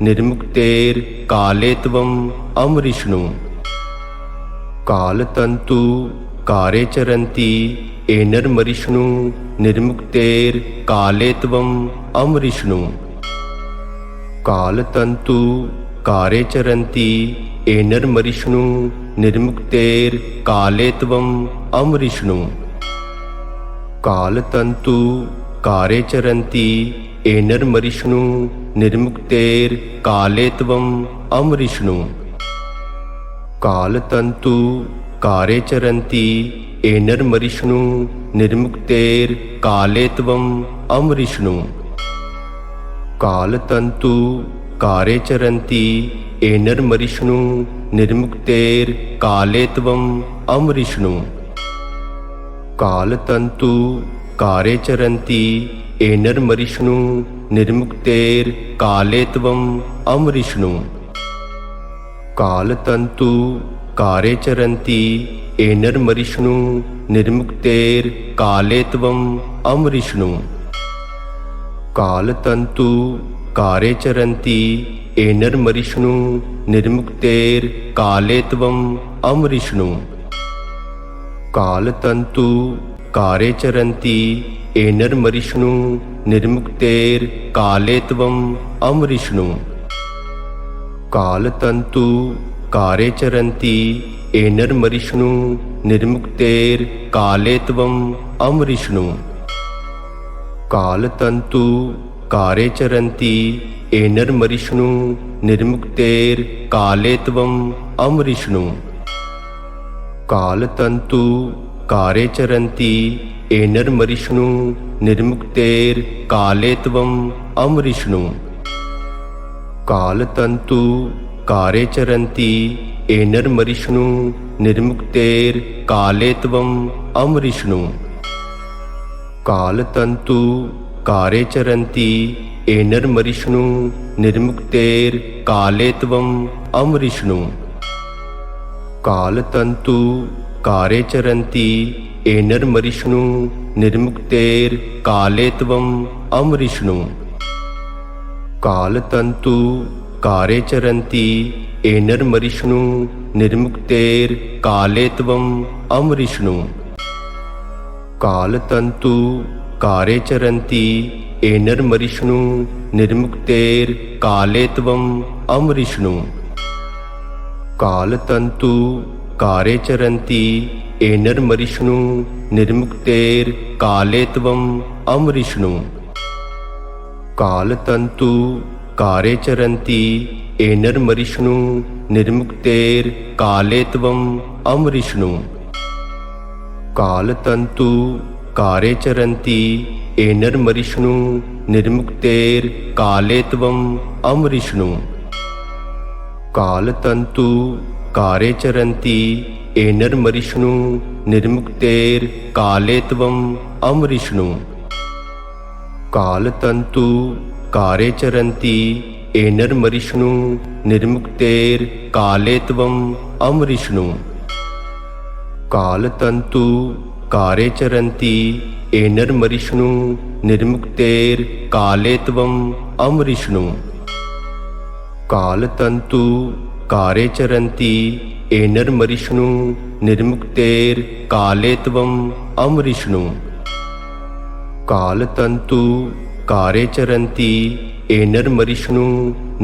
निर्मुक्तेर कालेत्वम अमरिष्णु कालतंतु कारे चरन्ति एनर्मरिष्णु निर्मुक्तेर कालेत्वम अमरिष्णु कालतंतु कारे चरन्ति एनर्मरिष्णु निर्मुक्तेर कालेत्वम अमरिष्णु कालतंतु कारे चरन्ति एनर्मरिष्णु निर्मुक्तेर कालेत्वम अमरिष्णु कालतंतु कारे चरन्ति एनर्मरिष्णु निर्मुक्तेर कालेत्वम अमरिष्णु कालतंतु कारे चरन्ति एनर्मरिष्णु निर्मुक्तेर कालेत्वम अमरिष्णु कालतंतु कारे चरन्ति एनर्मरिष्णु निर्मुक्तेर कालेत्वम अमरिष्णु कालतंतु कारे चरन्ति एनर्मरिष्णु निर्मुक्तेर कालेत्वम अमरिष्णु कालतंतु कारे चरन्ति एनर्मरिष्णु निर्मुक्तेर कालेत्वम अमरिष्णु कालतंतु कारे चरन्ति एनर्मरिष्णु निर्मुक्तेर कालेत्वम अमरिष्णु कालतंतु कारे चरन्ति एनर्मरिष्णु निर्मुक्तेर कालेत्वम अमरिष्णु कालतंतु कारे चरन्ति एनर्मरिष्णु निर्मुक्तेर कालेत्वम अमरिष्णु कालतंतु कारे चरन्ति एनर्मरिष्णु निर्मुक्तेर कालेत्वम अमरिष्णु कालतंतु कारे चरन्ति एनर्मरिष्णु निर्मुक्तेर कालेत्वम अमरिष्णु कालतंतु कारे चरन्ति एनर्मरिष्णु निर्मुक्तेर कालेत्वम अमरिष्णु कालतंतु कारे चरन्ति एनर्मरिष्णु निर्मुक्तेर कालेत्वम अमरिष्णु कालतंतु कारे चरन्ति एनर्मरिष्णु निर्मुक्तेर कालेत्वम अमरिष्णु कालतंतु कारे चरन्ति एनर्मरिष्णु निर्मुक्तेर कालेत्वम अमरिष्णु कालतंतु कारे चरन्ति एनर्मरिष्णु निर्मुक्तेर कालेत्वम अमरिष्णु कालतंतु कारे चरन्ति एनर्मरिष्णु निर्मुक्तेर कालेत्वम अमरिष्णु कालतंतु कारे चरन्ति एनर्मरिष्णु निर्मुक्तेर कालेत्वम अमरिष्णु कालतंतु कारे चरन्ति एनर्मरिष्णु निर्मुक्तेर कालेत्वम अमरिष्णु कालतंतु कारे चरन्ति एनर्मरिष्णु निर्मुक्तेर कालेत्वम अमरिष्णु कालतंतु कारे चरन्ति एनर्मरिष्णु निर्मुक्तेर कालेत्वम अमरिष्णु कालतंतु कारे चरन्ति एनर्मरिष्णु निर्मुक्तेर कालेत्वम अमरिष्णु कालतंतु कारे चरन्ति एनर्मरिष्णु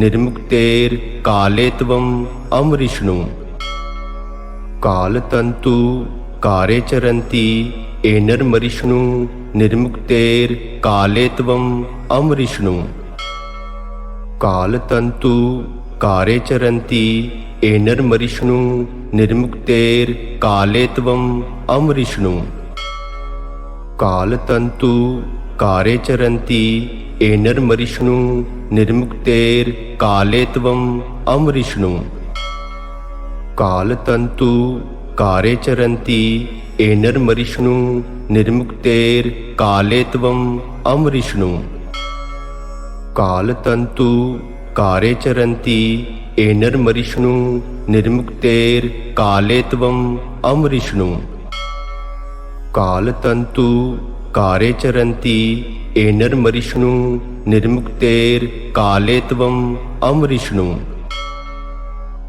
निर्मुक्तेर्कालेत्वम् अमरिष्णु कालतन्तु कारे चरन्ति एनर्मरिष्णु निर्मुक्तेर्कालेत्वम् अमरिष्णु कालतन्तु कारे चरन्ति एनर्मरिष्णु निर्मुक्तेर्कालेत्वम् अमरिष्णु कालतन्तु कारे चरन्ति एनर्मरिष्णु निर्मुक्तेर्कालेत्वम् अमरिष्णु कालतन्तु कारे चरन्ति एनर्मरिष्णु निर्मुक्तेर्कालेत्वम् अमरिष्णु कालतन्तु कारे चरन्ति एनर्मरिष्णु निर्मुक्तेर्कालेत्वम् अमरिष्णु कालतन्तु कारे चरन्ति एनर्मरिष्णु निर्मुक्तेर्कालेत्वम् अमरिष्णु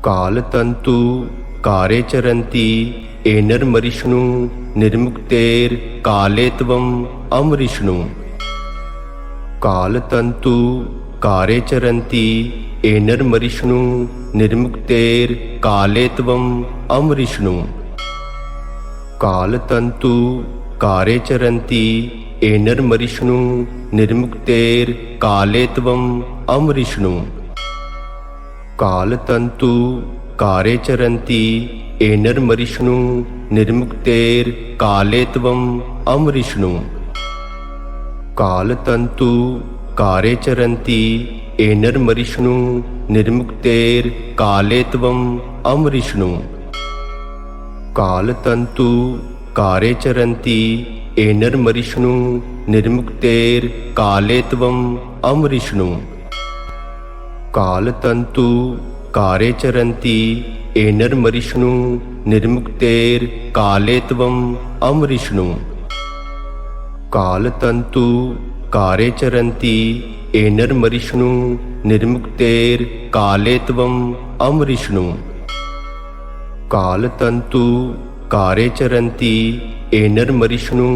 कालतन्तु कारे चरन्ति एनर्मरिष्णु निर्मुक्तेर्कालेत्वम् अमरिष्णु कालतन्तु कारे चरन्ति एनर्मरिष्णु निर्मुक्तेर्कालेत्वम् अमरिष्णु कालतन्तु कारे चरन्ति एनर्मरिष्णु निर्मुक्तेर्कालेत्वम् अमरिष्णु कालतन्तु कारे चरन्ति एनर्मरिष्णु निर्मुक्तेर्कालेत्वम् अमरिष्णु कालतन्तु कारे चरन्ति एनर्मरिष्णु निर्मुक्तेर्कालेत्वम् अमरिष्णु कालतन्तु कारे चरन्ति एनर्मरिष्णु निर्मुक्तेर्कालेत्वम् अमरिष्णु कालतन्तु कारे चरन्ति एनर्मरिष्णु निर्मुक्तेर्कालेत्वम् अमरिष्णु कालतन्तु कारे चरन्ति एनर्मरिष्णु निर्मुक्तेर्कालेत्वम् अमरिष्णु कालतन्तु कारे चरन्ति एनर्मरिष्णु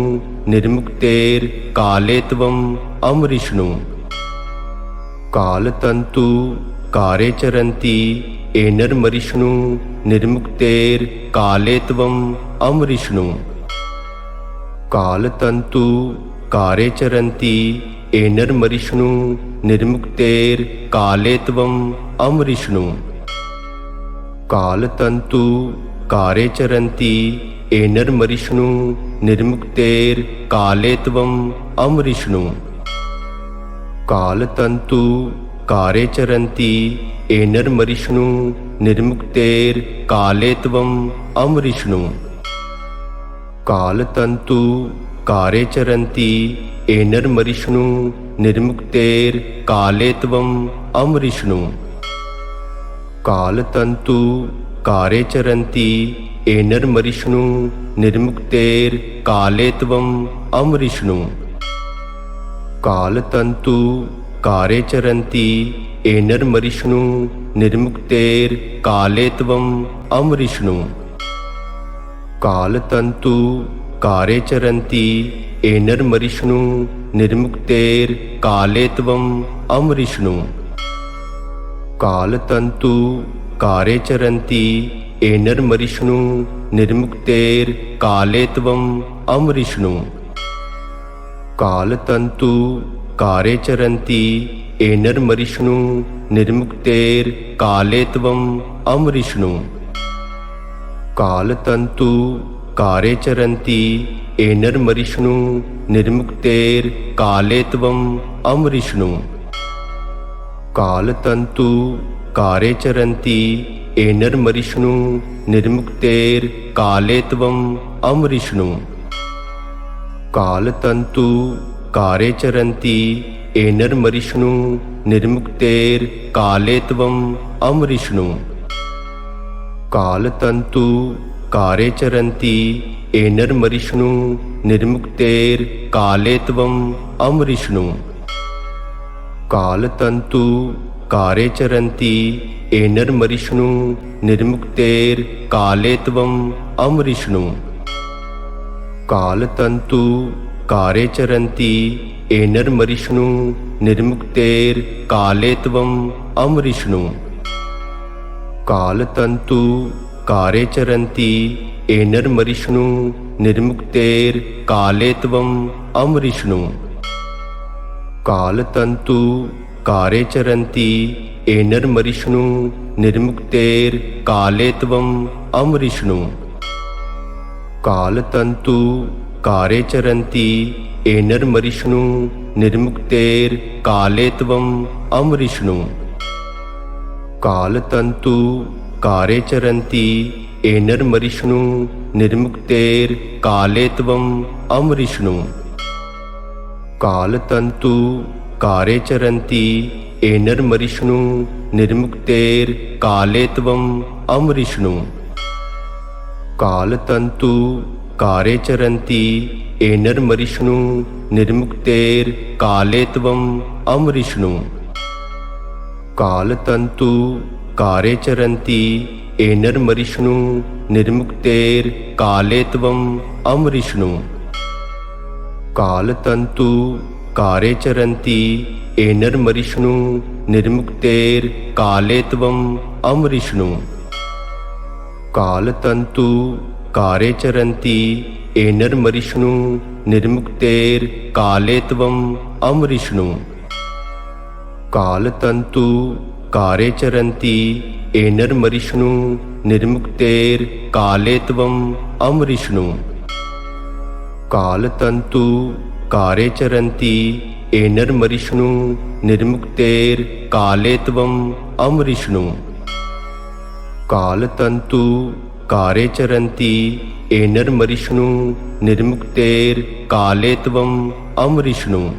निर्मुक्तेर्कालेत्वम् अमरिष्णु कालतन्तु कारे चरन्ति एनर्मरिष्णु निर्मुक्तेर्कालेत्वम् अमरिष्णु कालतन्तु कारे चरन्ति एनर्मरिष्णु निर्मुक्तेर्कालेत्वम् अमरिष्णु कालतन्तु कारे चरन्ति एनर्मरिष्णु निर्मुक्तेर्कालेत्वम् अमरिष्णु कालतन्तु कारे चरन्ति एनर्मरिष्णु निर्मुक्तेर्कालेत्वम् अमरिष्णु कालतन्तु कारे चरन्ति एनर्मरिष्णु निर्मुक्तेर्कालेत्वम् अमरिष्णु कालतन्तु कारे चरन्ति एनर्मरिष्णु निर्मुक्तेर्कालेत्वम् अमरिष्णु कालतन्तु कारे चरन्ति एनर्मरिष्णु निर्मुक्तेर्कालेत्वम् अमरिष्णु कालतन्तु कारे चरन्ति एनर्मरिष्णु निर्मुक्तेर्कालेत्वम् अमरिष्णु कालतन्तु कारे चरन्ति एनर्मरिष्णु निर्मुक्तेर्कालेत्वम् अमरिष्णु कालतन्तु कारे चरन्ति एनर्मरिष्णु निर्मुक्तेर्कालेत्वम् अमरिष्णु कालतन्तु कारे चरन्ति एनर्मरिष्णु निर्मुक्तेर्कालेत्वम् अमरिष्णु कालतन्तु कारे चरन्ति एनर्मरिष्णु निर्मुक्तेर्कालेत्वम् अमरिष्णु कालतन्तु कारे चरन्ति एनर्मरिष्णु निर्मुक्तेर्कालेत्वम् अमरिष्णु कालतन्तु कारे चरन्ति एनर्मरिष्णु निर्मुक्तेर्कालेत्वम् अमरिष्णु कालतन्तु कारे चरन्ति एनर्मरिष्णु निर्मुक्तेर्कालेत्वम् अमरिष्णु कालतन्तु कारे चरन्ति एनर्मरिष्णु निर्मुक्तेर काले त्वम् अमरिष्णु कालतन्तु कारे चरन्ति एनर्मरिष्णु निर्मुक्तेर काले त्वम् अमरिष्णु कालतन्तु कारे चरन्ति एनर्मरिष्णु निर्मुक्तेर काले त्वम् अमरिष्णु कालतन्तु कारे चरन्ति एनर्मरिष्णु निर्मुक्तेर काले त्वम् अमरिष्णु कालतन्तु कारे चरन्ति एनर्मरिष्णु निर्मुक्तेर काले त्वम् अमरिष्णु कालतन्तु कारे चरन्ति एनर्मरिष्णु निर्मुक्तेर काले त्वम् अमरिष्णु कालतन्तु कारे चरन्ति एनर्मरिष्णु निर्मुक्तेर काले त्वम् अमरिष्णु कालतन्तु कारे चरन्ति एनर्मरिष्णु निर्मुक्तेर काले त्वम् अमरिष्णु कालतन्तु कारे चरन्ति एनर्मरिष्णु निर्मुक्तेर काले त्वम् अमरिष्णु कालतन्तु कारे चरन्ति एनर्मरिष्णु निर्मुक्तेर काले त्वम् अमरिष्णु कालतन्तु कारे चरन्ति एनर्मरिष्णु निर्मुक्तेर काले त्वम् अमरिष्णु कालतन्तु कारे चरन्ति एनर्मरिष्णु निर्मुक्तेर काले त्वम् अमरिष्णु कालतन्तु कारे चरन्ति एनर्मरिष्णु निर्मुक्तेर काले त्वम् अमरिष्णु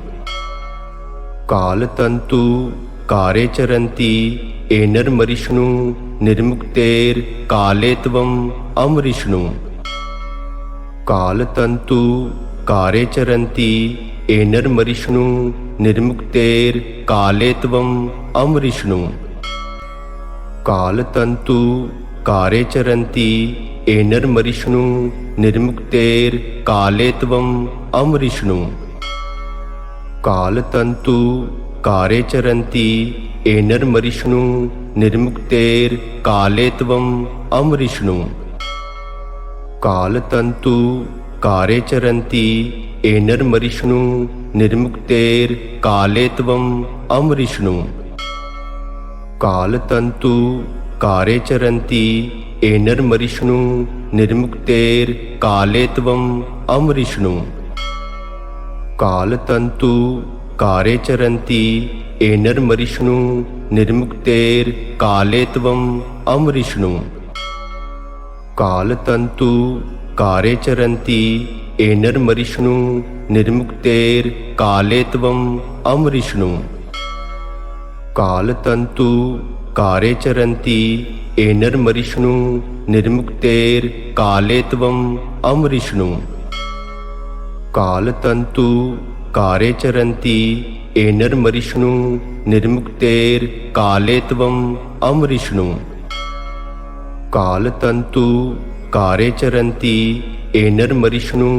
कालतन्तु कारे चरन्ति एनर्मरिष्णु निर्मुक्तेर काले त्वम् अमरिष्णु कालतन्तु कारे चरन्ति एनर्मरिष्णु निर्मुक्तेर काले त्वम् अमरिष्णु कालतन्तु कारे चरन्ति एनर्मरिष्णु निर्मुक्तेर काले त्वम् अमरिष्णु कालतन्तु कारे चरन्ति एनर्मरिष्णु निर्मुक्तेर काले त्वम् अमरिष्णु कालतन्तु कारे चरन्ति एनर्मरिष्णु निर्मुक्तेर काले त्वम् अमरिष्णु कालतन्तु कारे चरन्ति एनर्मरिष्णु निर्मुक्तेर काले त्वम् अमरिष्णु कालतन्तु कारे चरन्ति एनर्मरिष्णु निर्मुक्तेर काले त्वम् अमरिष्णु कालतन्तु कारे चरन्ति एनर्मरिष्णु निर्मुक्तेर काले त्वम् अमरिष्णु कालतन्तु कारे चरन्ति एनर्मरिष्णु निर्मुक्तेर काले त्वम् अमरिष्णु कालतन्तु कारे चरन्ति एनर्मरिष्णु निर्मुक्तेर काले त्वम् अमरिष्णु कालतन्तु कारे चरन्ति एनर्मरिष्णु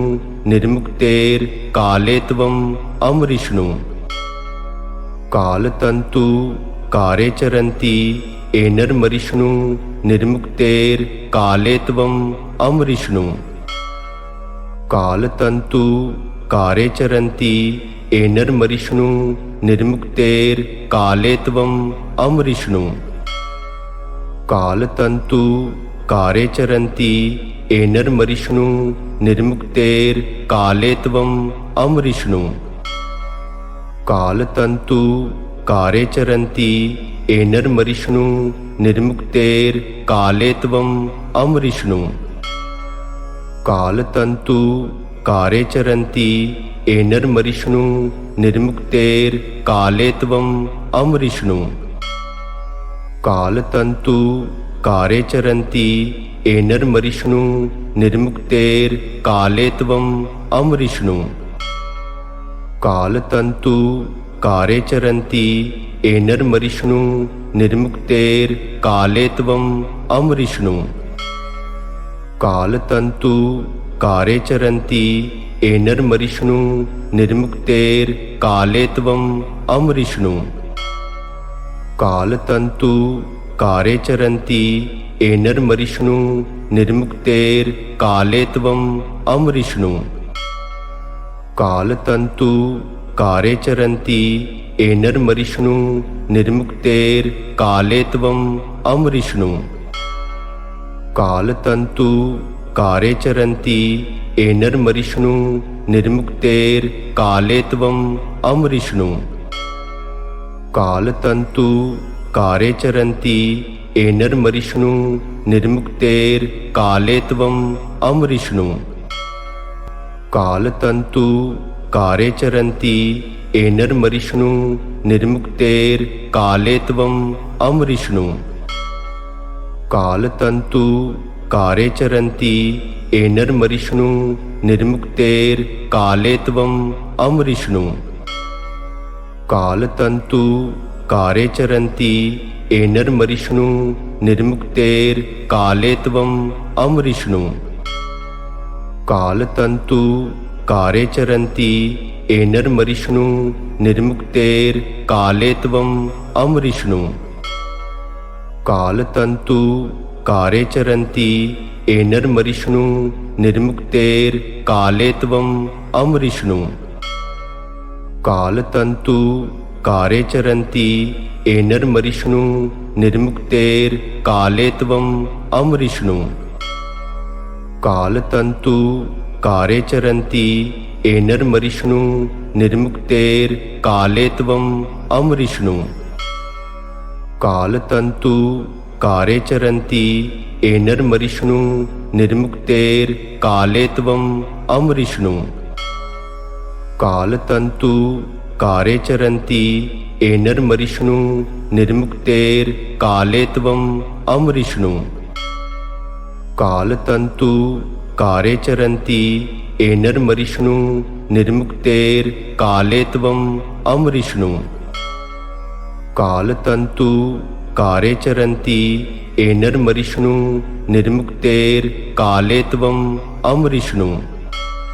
निर्मुक्तेर काले त्वम् अमरिष्णु कालतन्तु कारे चरन्ति एनर्मरिष्णु निर्मुक्तेर काले त्वम् अमरिष्णु कालतन्तु कारे चरन्ति एनर्मरिष्णु निर्मुक्तेर काले त्वम् अमरिष्णु कालतन्तु कारे चरन्ति एनर्मरिष्णु निर्मुक्तेर काले त्वम् अमरिष्णु कालतन्तु कारे चरन्ति एनर्मरिष्णु निर्मुक्तेर काले त्वम् अमरिष्णु कालतन्तु कारे चरन्ति एनर्मरिष्णु निर्मुक्तेर काले त्वम् अमरिष्णु कालतन्तु कारे चरन्ति एनर्मरिष्णु निर्मुक्तेर काले त्वम् अमरिष्णु कालतन्तु कारे चरन्ति एनर्मरिष्णु निर्मुक्तेर काले त्वम् अमरिष्णु कालतन्तु कारे चरन्ति एनर्मरिष्णु निर्मुक्तेर काले त्वम अमरिष्णु कालतंतु कारे चरन्ति एनर्मरिष्णु निर्मुक्तेर काले त्वम अमरिष्णु कालतंतु कारे चरन्ति एनर्मरिष्णु निर्मुक्तेर काले त्वम अमरिष्णु कालतंतु कारे चरन्ति एनर्मरिष्णु निर्मुक्तेर काले त्वम अमरिष्णु कालतंतु कारे चरन्ति एनर्मरिष्णु निर्मुक्तेर काले त्वम अमरिष्णु कालतंतु कारे चरन्ति एनर्मरिष्णु निर्मुक्तेर काले त्वम अमरिष्णु कालतंतु कारे चरन्ति एनर्मरिष्णु निर्मुक्तेर काले त्वम अमरिष्णु कालतंतु कारे चरन्ति एनर्मरिष्णु निर्मुक्तेर काले त्वम अमरिष्णु कालतंतु कारे चरन्ति एनर्मरिष्णु निर्मुक्तेर काले त्वम अमरिष्णु कालतंतु कारे चरन्ति एनर्मरिष्णु निर्मुक्तेर काले त्वम अमरिष्णु कालतंतु कारे चरन्ति एनर्मरिष्णु निर्मुक्तेर काले त्वम अमरिष्णु कालतंतु कारे चरन्ति एनर्मरिष्णु निर्मुक्तेर काले त्वम अमरिष्णु कालतंतु कारे चरन्ति एनर्मरिष्णु निर्मुक्तेर काले त्वम अमरिष्णु कालतंतु कारे चरन्ति एनर्मरिष्णु निर्मुक्तेर काले त्वम अमरिष्णु कालतंतु कारे चरन्ति एनर्मरिष्णु निर्मुक्तेर काले त्वम अमरिष्णु कालतंतु कारे चरन्ति एनर्मरिष्णु निर्मुक्तेर काले त्वम अमरिष्णु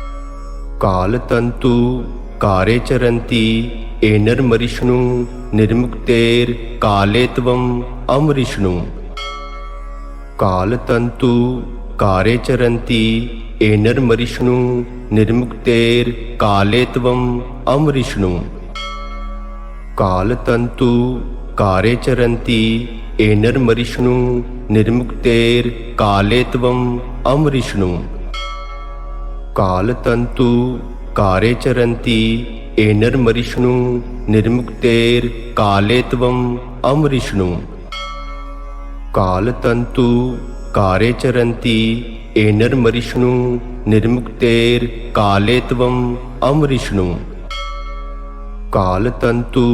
कालतंतु कारे चरन्ति एनर्मरिष्णु निर्मुक्तेर काले त्वम अमरिष्णु कालतंतु कारे चरन्ति एनर्मरिष्णु निर्मुक्तेर काले त्वम अमरिष्णु कालतंतु कारे चरन्ति एनर्मरिष्णु निर्मुक्तेर काले त्वम अमरिष्णु कालतंतु कारे चरन्ति एनर्मरिष्णु निर्मुक्तेर काले त्वम अमरिष्णु कालतंतु कारे चरन्ति एनर्मरिष्णु निर्मुक्तेर काले त्वम अमरिष्णु कालतंतु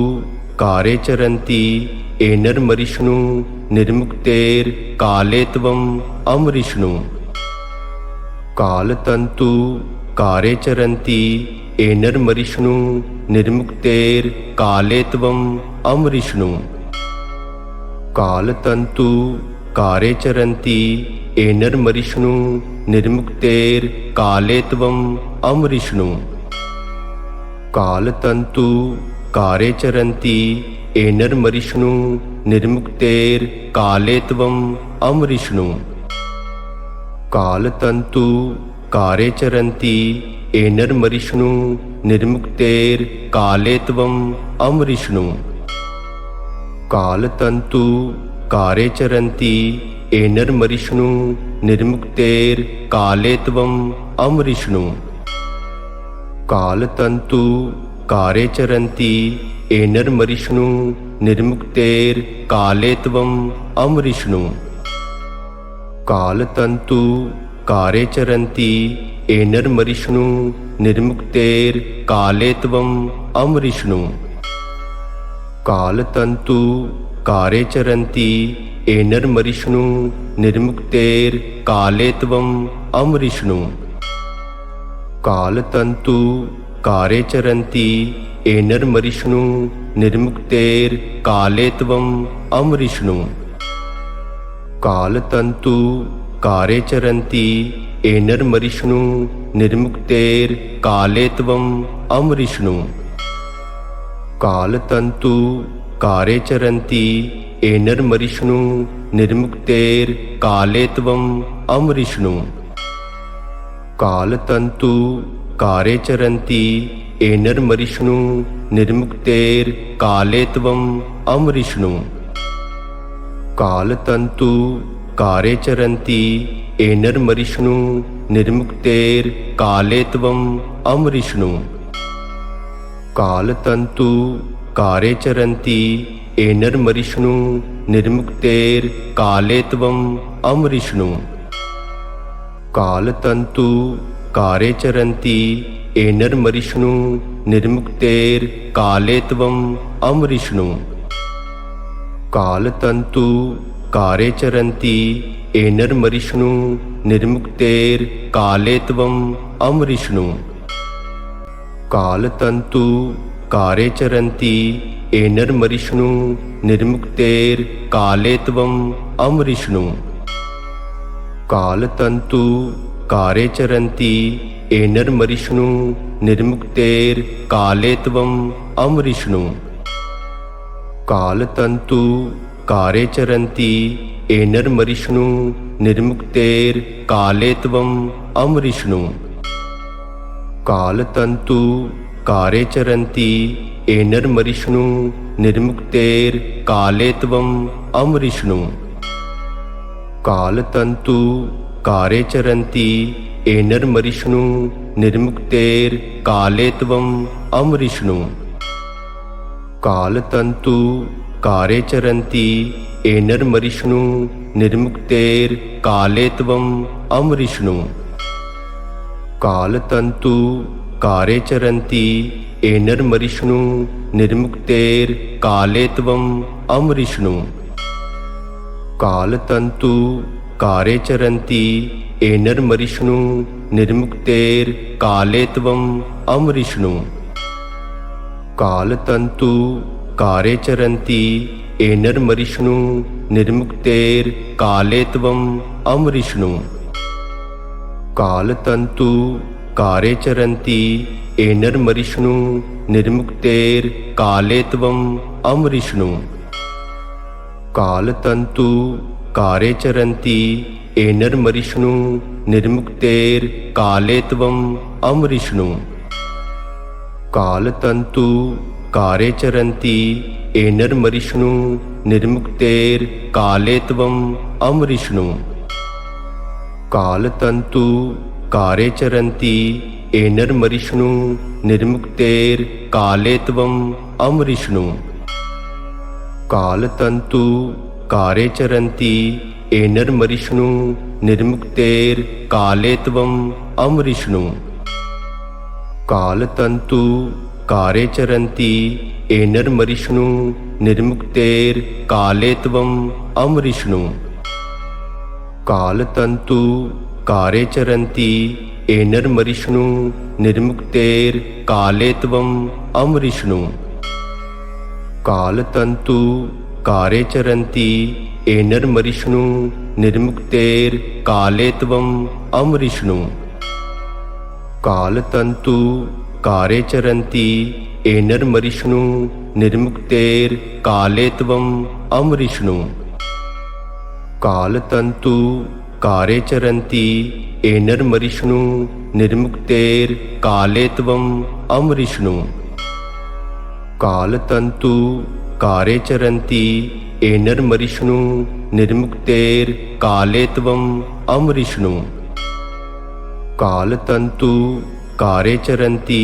कारे चरन्ति एनर्मरिष्णु निर्मुक्तेर काले त्वम अमरिष्णु कालतंतु कारे चरन्ति एनर्मरिष्णु निर्मुक्तेर काले त्वम अमरिष्णु कालतंतु कारे चरन्ति एनर्मरिष्णु निर्मुक्तेर काले त्वम अमरिष्णु कालतंतु कारे चरन्ति एनर्मरिष्णु निर्मुक्तेर काले त्वम अमरिष्णु कालतंतु कारे चरन्ति एनर्मरिष्णु निर्मुक्तेर काले त्वम अमरिष्णु कालतंतु कारे चरन्ति एनर्मरिष्णु निर्मुक्तेर काले त्वम अमरिष्णु कालतंतु कारे चरन्ति एनर्मरिष्णु निर्मुक्तेर काले त्वम अमरिष्णु कालतंतु कारे चरन्ति एनर्मरिष्णु निर्मुक्तेर काले त्वम अमरिष्णु कालतंतु कारे चरन्ति एनर्मरिष्णु निर्मुक्तेर काले त्वम अमरिष्णु कालतंतु कारे चरन्ति एनर्मरिष्णु निर्मुक्तेर काले त्वम अमरिष्णु कालतंतु कारे चरन्ति एनर्मरिष्णु निर्मुक्तेर्कालेत्वम् अमृष्णु कालतन्तु कारे चरन्ति एनर्मरिष्णु निर्मुक्तेर्कालेत्वम् अमृष्णु कालतन्तु कारे चरन्ति एनर्मरिष्णु निर्मुक्तेर्कालेत्वम् अमृष्णु कालतन्तु कारे चरन्ति एनर्मरिष्णु निर्मुक्तेर्कालेत्वम् अमृष्णु कालतन्तु कारे चरन्ति एनर्मरिष्णु निर्मुक्तेर्कालेत्वम् अमृष्णु कालतन्तु कारे चरन्ति एनर्मरिष्णु निर्मुक्तेर्कालेत्वम् अमृष्णु कालतन्तु कारे चरन्ति एनर्मरिष्णु निर्मुक्तेर्कालेत्वम् अमृष्णु कालतन्तु कारे चरन्ति एनर्मरिष्णु निर्मुक्तेर्कालेत्वम् अमृष्णु कालतन्तु कारे चरन्ति एनर्मरिष्णु निर्मुक्तेर्कालेत्वम् अमृष्णु कालतन्तु कारे चरन्ति एनर्मरिष्णु निर्मुक्तेर्कालेत्वम् अमृष्णु कालतन्तु कारे चरन्ति एनर्मरिष्णु निर्मुक्तेर्कालेत्वम् अमृष्णु कालतन्तु कारे चरन्ति एनर्मरिष्णु निर्मुक्तेर्कालेत्वम् अमृष्णु कालतन्तु कारे चरन्ति एनर्मरिष्णु निर्मुक्तेर्कालेत्वम् अमृष्णु कालतन्तु कारे चरन्ति एनर्मरिष्णु निर्मुक्तेर्कालेत्वम् अमृष्णु कालतन्तु कारे चरन्ति एनर्मरिष्णु निर्मुक्तेर्कालेत्वम् अमृष्णु कालतन्तु कारे चरन्ति एनर्मरिष्णु निर्मुक्तेर्कालेत्वम् अमृष्णु कालतन्तु कारे चरन्ति एनर्मरिष्णु निर्मुक्तेर्कालेत्वम् अमृष्णु कालतन्तु कारे चरन्ति एनर्मरिष्णु निर्मुक्तेर्कालेत्वम् अमृष्णु कालतन्तु कारे चरन्ति एनर्मरिष्णु निर्मुक्तेर्कालेत्वम् अमृष्णु कालतन्तु कारे चरन्ति एनर्मरिष्णु निर्मुक्तेर्कालेत्वम् अमृष्णु कालतन्तु कारे चरन्ति एनर्मरिष्णु निर्मुक्तेर्कालेत्वम् अमृष्णु कालतन्तु कारे चरन्ति एनर्मरिष्णु निर्मुक्तेर्कालेत्वम् अमृष्णु कालतन्तु कारे चरन्ति एनर्मरिष्णु निर्मुक्तेर्कालेत्वम् अमृष्णु कालतन्तु कारे चरन्ति एनर्मरिष्णु निर्मुक्तेर्कालेत्वम् अमृष्णु कालतन्तु कारे चरन्ति एनर्मरिष्णु निर्मुक्तेर्कालेत्वम् अमृष्णु कालतन्तु कारे चरन्ति एनर्मरिष्णु निर्मुक्तेर्कालेत्वम् अमृष्णु कालतन्तु कारे चरन्ति एनर्मरिष्णु निर्मुक्तेर्कालेत्वम् अमृष्णु कालतन्तु कारे चरन्ति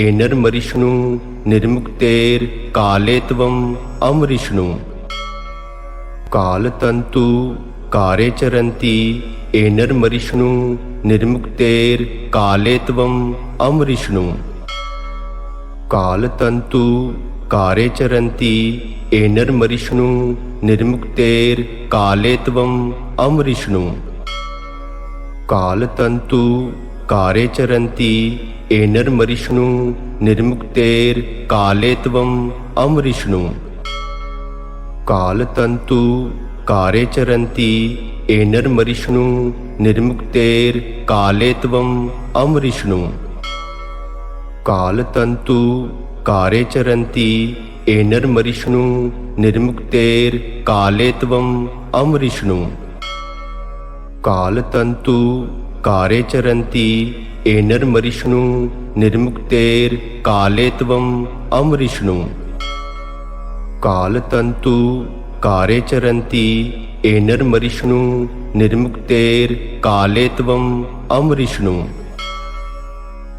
एनर्मरिष्णु निर्मुक्तेर्कालेत्वम् अमृष्णु कालतन्तु कारे चरन्ति एनर्मरिष्णु निर्मुक्तेर्कालेत्वम् अमृष्णु कालतन्तु कारे चरन्ति एनर्मरिष्णु निर्मुक्तेर्कालेत्वम् अमृष्णु कालतन्तु कारे चरन्ति एनर्मरिष्णु निर्मुक्तेर्कालेत्वम् अमृष्णु कालतन्तु कारे चरन्ति एनर्मरिष्णु निर्मुक्तेर्कालेत्वम् अमरिष्णु कालतंतु कारे चरन्ति एनर्मरिष्णु निर्मुक्तेर काले त्वम् अमरिष्णु कालतंतु कारे चरन्ति एनर्मरिष्णु निर्मुक्तेर काले त्वम् अमरिष्णु कालतंतु कारे चरन्ति एनर्मरिष्णु निर्मुक्तेर काले त्वम् अमरिष्णु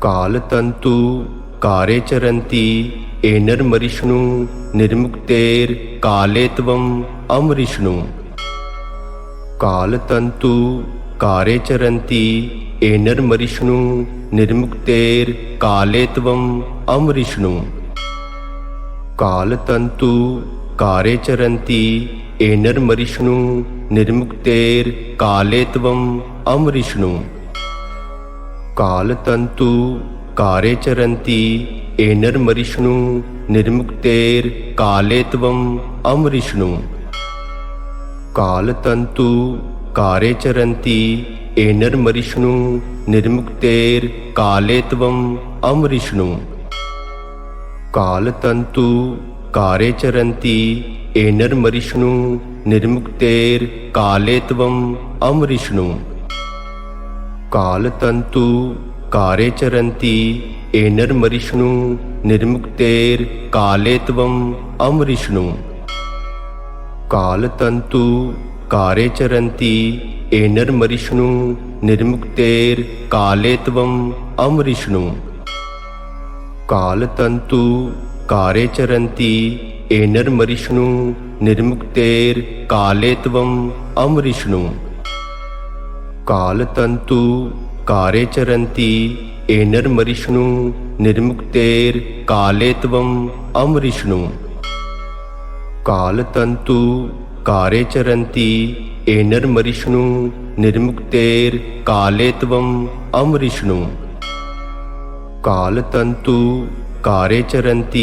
कालतंतु कारे चरन्ति एनर्मरिष्णु निर्मुक्तेर काले त्वम् अमरिष्णु कालतंतु कारे चरन्ति एनर्मरिष्णु निर्मुक्तेर काले त्वम् अमरिष्णु कालतंतु कारे चरन्ति एनर्मरिष्णु निर्मुक्तेर काले त्वम् अमरिष्णु कालतंतु कारे चरन्ति एनर्मरिष्णु निर्मुक्तेर काले त्वम् अमरिष्णु कालतंतु कारे चरन्ति एनर्मरिष्णु निर्मुक्तेर काले त्वम् अमरिष्णु कालतंतु कारे चरन्ति एनर्मरिष्णु निर्मुक्तेर काले त्वम् अमरिष्णु कालतंतु कारे चरन्ति एनर्मरिष्णु निर्मुक्तेर काले त्वम् अमरिष्णु कालतंतु कारे चरन्ति एनर्मरिष्णु निर्मुक्तेर काले त्वम् अमरिष्णु कालतंतु कारे चरन्ति एनर्मरिष्णु निर्मुक्तेर काले त्वम् अमरिष्णु कालतंतु कारे चरन्ति एनर्मरिष्णु निर्मुक्तेर काले त्वम् अमरिष्णु कालतंतु कारे चरन्ति एनर्मरिष्णु निर्मुक्तेर काले त्वम् अमरिष्णु कालतंतु कारे चरन्ति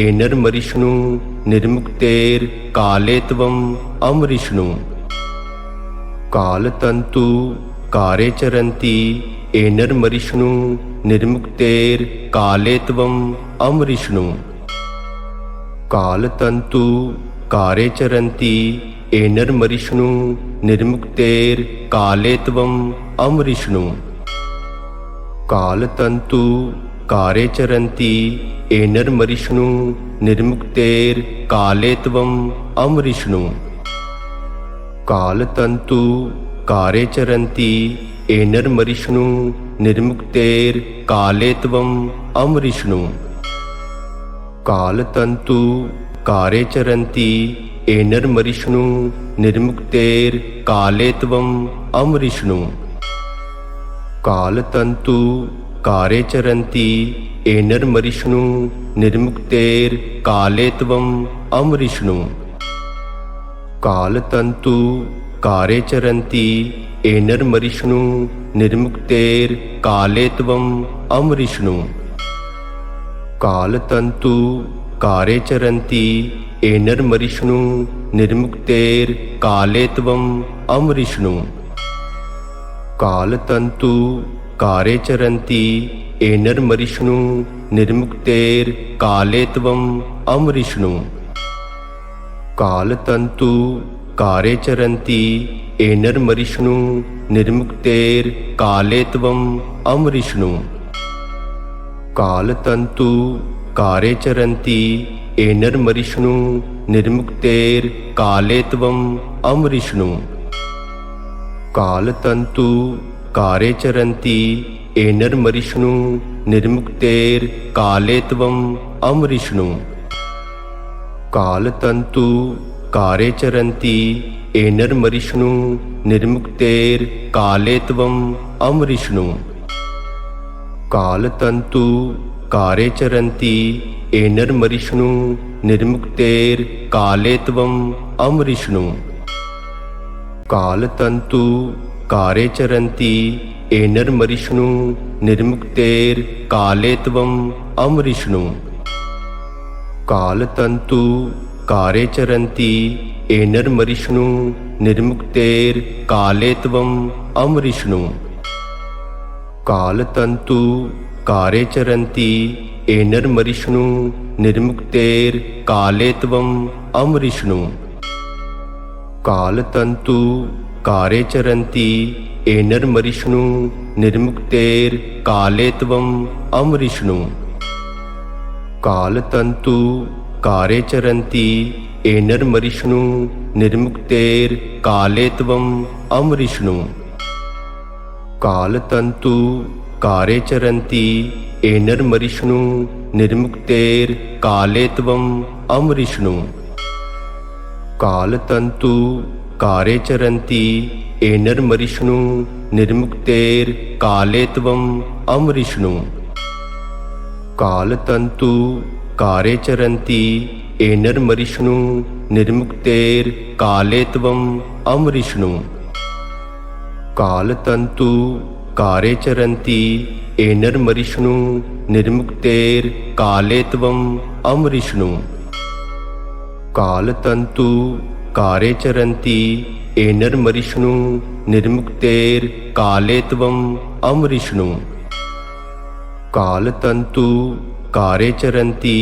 एनर्मरिष्णु निर्मुक्तेर काले त्वम् अमरिष्णु कालतंतु कारे चरन्ति एनर्मरिष्णु निर्मुक्तेर काले त्वम् अमरिष्णु कालतंतु कारे चरन्ति एनर्मरिष्णु निर्मुक्तेर काले त्वम् अमरिष्णु कालतंतु कारे चरन्ति एनर्मरिष्णु निर्मुक्तेर काले त्वम् अमरिष्णु कालतंतु कारे चरन्ति एनर्मरिष्णु निर्मुक्तेर काले त्वम् अमरिष्णु कालतंतु कारे चरन्ति एनर्मरिष्णु निर्मुक्तेर काले त्वम् अमरिष्णु कालतंतु कारे चरन्ति एनर्मरिष्णु निर्मुक्तेर काले त्वम् अमरिष्णु कालतंतु कारे चरन्ति एनर्मरिष्णु निर्मुक्तेर काले त्वम् अमरिष्णु कालतंतु कारे चरन्ति एनर्मरिष्णु निर्मुक्तेर काले त्वम् अमरिष्णु कालतंतु कारे चरन्ति एनर्मरिष्णु निर्मुक्तेर काले त्वम् अमरिष्णु कालतंतु कारे चरन्ति एनर्मरिष्णु निर्मुक्तेर काले त्वम् अमरिष्णु कालतंतु कारे चरन्ति एनर्मरिष्णु निर्मुक्तेर काले त्वम् अमरिष्णु कालतंतु कारे चरन्ति एनर्मरिष्णु निर्मुक्तेर काले त्वम् अमरिष्णु कालतंतु कारे चरन्ति एनर्मरिष्णु निर्मुक्तेर काले त्वम् अमरिष्णु कालतंतु कारे चरन्ति एनर्मरिष्णु निर्मुक्तेर काले त्वम् अमरिष्णु कालतंतु कारे चरन्ति एनर्मरिष्णु निर्मुक्तेर काले त्वम् अमरिष्णु कालतंतु कारे चरन्ति एनर्मरिष्णु निर्मुक्तेर काले त्वम् अमरिष्णु कालतन्तु कारे चरन्ति एनर्मरिष्णु निर्मुक्तेर्काले त्वम् अमरिष्णु कालतन्तु कारे चरन्ति एनर्मरिष्णु निर्मुक्तेर्काले त्वम् अमरिष्णु कालतन्तु कारे चरन्ति एनर्मरिष्णु निर्मुक्तेर्काले त्वम् अमरिष्णु कालतन्तु कारे चरन्ति एनर्मरिष्णु निर्मुक्तेर्काले त्वम् अमरिष्णु कालतन्तु कारे चरन्ति एनर्मरिष्णु निर्मुक्तेर्काले त्वम् अमरिष्णु कालतन्तु कारे चरन्ति एनर्मरिष्णु निर्मुक्तेर्काले त्वम् अमरिष्णु कालतन्तु कारे चरन्ति एनर्मरिष्णु निर्मुक्तेर्काले त्वम् अमरिष्णु कालतन्तु कारे चरन्ति एनर्मरिष्णु निर्मुक्तेर्काले त्वम् अमरिष्णु कालतन्तु कारे चरन्ति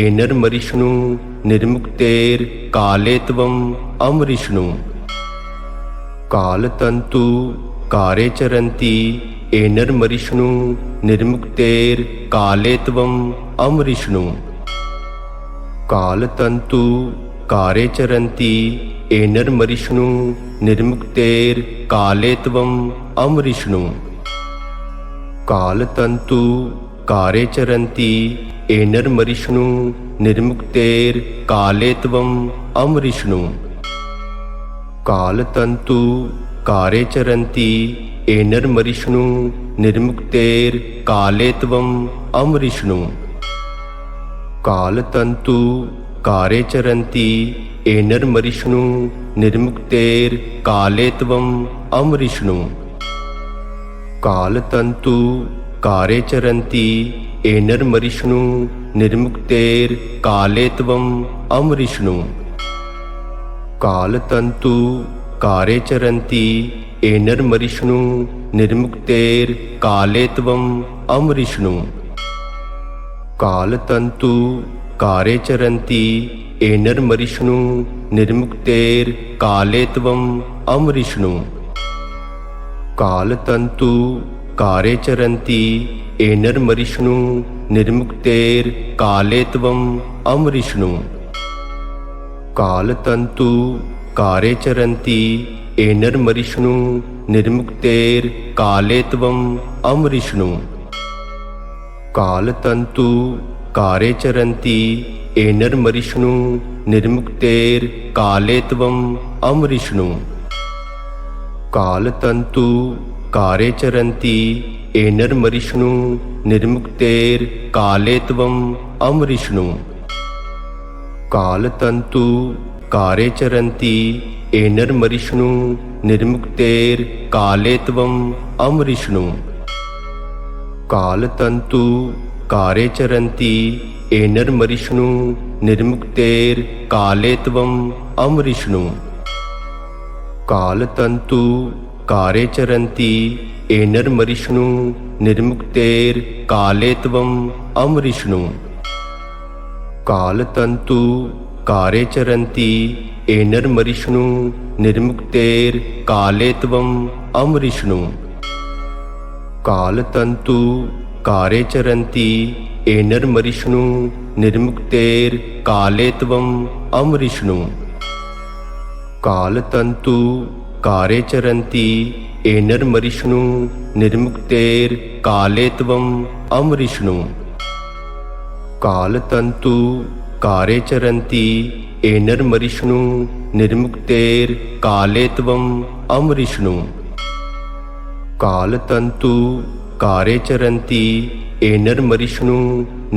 एनर्मरिष्णु निर्मुक्तेर्काले त्वम् अमरिष्णु कालतन्तु कारे चरन्ति एनर्मरिष्णु निर्मुक्तेर्काले त्वम् अमरिष्णु कालतन्तु कारे चरन्ति एनर्मरिष्णु निर्मुक्तेर्काले त्वम् अमरिष्णु कालतन्तु कारे चरन्ति एनर्मरिष्णु निर्मुक्तेर्काले त्वम् अमरिष्णु कालतन्तु कारे चरन्ति एनर्मरिष्णु निर्मुक्तेर्काले त्वम् अमरिष्णु कालतन्तु कारे चरन्ति एनर्मरिष्णु निर्मुक्तेर्काले त्वम् अमरिष्णु कालतन्तु कारे चरन्ति एनर्मरिष्णु निर्मुक्तेर्काले त्वम् अमरिष्णु कालतन्तु कारे चरन्ति एनर्मरिष्णु निर्मुक्तेर्काले त्वम् अमरिष्णु कालतन्तु कारे चरन्ति एनर्मरिष्णु निर्मुक्तेर्काले त्वम् अमरिष्णु कालतन्तु कारे चरन्ति एनर्मरिष्णु निर्मुक्तेर्काले त्वम् अमरिष्णु कालतन्तु कारे चरन्ति एनर्मरिष्णु निर्मुक्तेर्काले त्वम् अमरिष्णु कालतन्तु कारे चरन्ति एनर्मरिष्णु निर्मुक्तेर्काले त्वम् अमरिष्णु कालतन्तु कारे चरन्ति एनर्मरिष्णु निर्मुक्तेर्काले त्वम् अमरिष्णु कालतन्तु कारे चरन्ति एनर्मरिष्णु निर्मुक्तेर्काले त्वम् अमरिष्णु कालतन्तु कारे चरन्ति एनर्मरिष्णु निर्मुक्तेर्काले त्वम् अमरिष्णु कालतन्तु कारे चरन्ति एनर्मरिष्णु निर्मुक्तेर्काले त्वम् अमरिष्णु कालतन्तु कारे चरन्ति एनर्मरिष्णु निर्मुक्तेर्काले त्वम् अमरिष्णु कालतन्तु कारे चरन्ति एनर्मरिष्णु निर्मुक्तेर्काले त्वम् अमरिष्णु कालतन्तु कारे चरन्ति एनर्मरिष्णु निर्मुक्तेर्काले त्वम् अमरिष्णु कालतन्तु कारे चरन्ति एनर्मरिष्णु निर्मुक्तेर्काले त्वम् अमरिष्णु कालतन्तु कारे चरन्ति एनर्मरिष्णु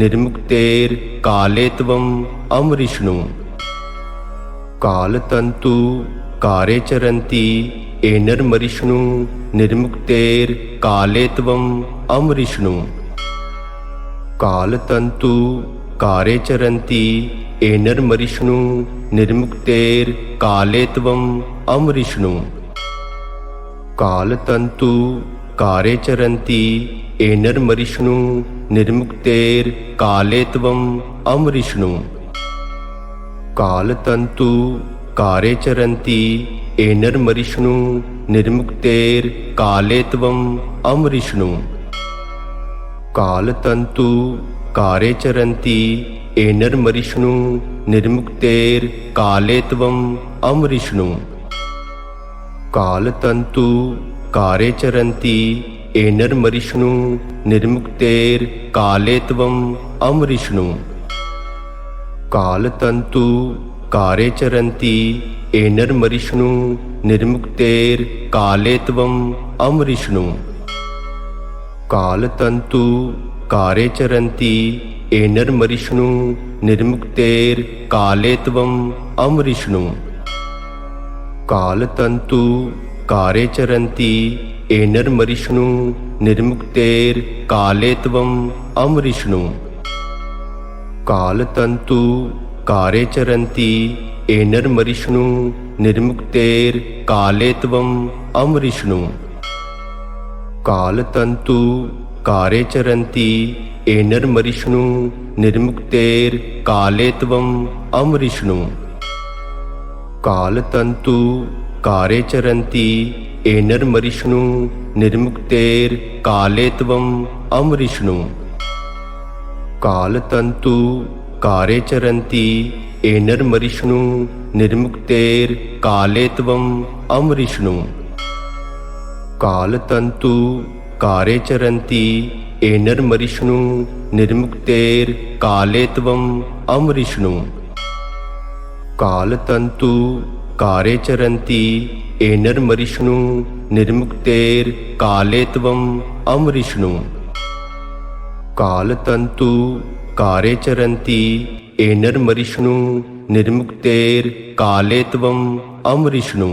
निर्मुक्तेर्काले त्वम् अमरिष्णु कालतन्तु कारे चरन्ति एनर्मरिष्णु निर्मुक्तेर्काले त्वम् अमरिष्णु कालतन्तु कारे चरन्ति एनर्मरिष्णु निर्मुक्तेर्काले त्वम् अमरिष्णु कालतन्तु कारे चरन्ति एनर्मरिष्णु निर्मुक्तेर्काले त्वम् अमरिष्णु कालतन्तु कारे चरन्ति एनर्मरिष्णु निर्मुक्तेर्काले त्वम् अमरिष्णु कालतन्तु कारे चरन्ति एनर्मरिष्णु निर्मुक्तेर्काले त्वम् अमरिष्णु कालतन्तु कारे चरन्ति एनर्मरिष्णु निर्मुक्तेर्काले त्वम् अमरिष्णु कालतन्तु कारे चरन्ति एनर्मरिष्णु निर्मुक्तेर्काले त्वम् अमरिष्णु कालतन्तु कारे चरन्ति एनर्मरिष्णु निर्मुक्तेर्काले त्वम् अमरिष्णु कालतन्तु कारे चरन्ति एनर्मरिष्णु निर्मुक्तेर्काले त्वम् अमरिष्णु कालतन्तु कारे चरन्ति एनर्मरिष्णु निर्मुक्तेर्काले त्वम् अमरिष्णु कालतन्तु कारे चरन्ति एनर्मरिष्णु निर्मुक्तेर्काले त्वम् अमरिष्णु कालतन्तु कारे चरन्ति एनर्मरिष्णु निर्मुक्तेर्काले त्वम् अमरिष्णु कालतन्तु कारे चरन्ति एनर्मरिष्णु निर्मुक्तेर्काले त्वम् अमरिष्णु कालतन्तु कारे चरन्ति एनर्मरिष्णु निर्मुक्तेर्काले त्वम् अमरिष्णु कालतन्तु कारे चरन्ति एनर्मरिष्णु निर्मुक्तेर्काले त्वम् अमरिष्णु कालतन्तु कारे चरन्ति एनर्मरिष्णु निर्मुक्तेर्काले त्वम् अमरिष्णु।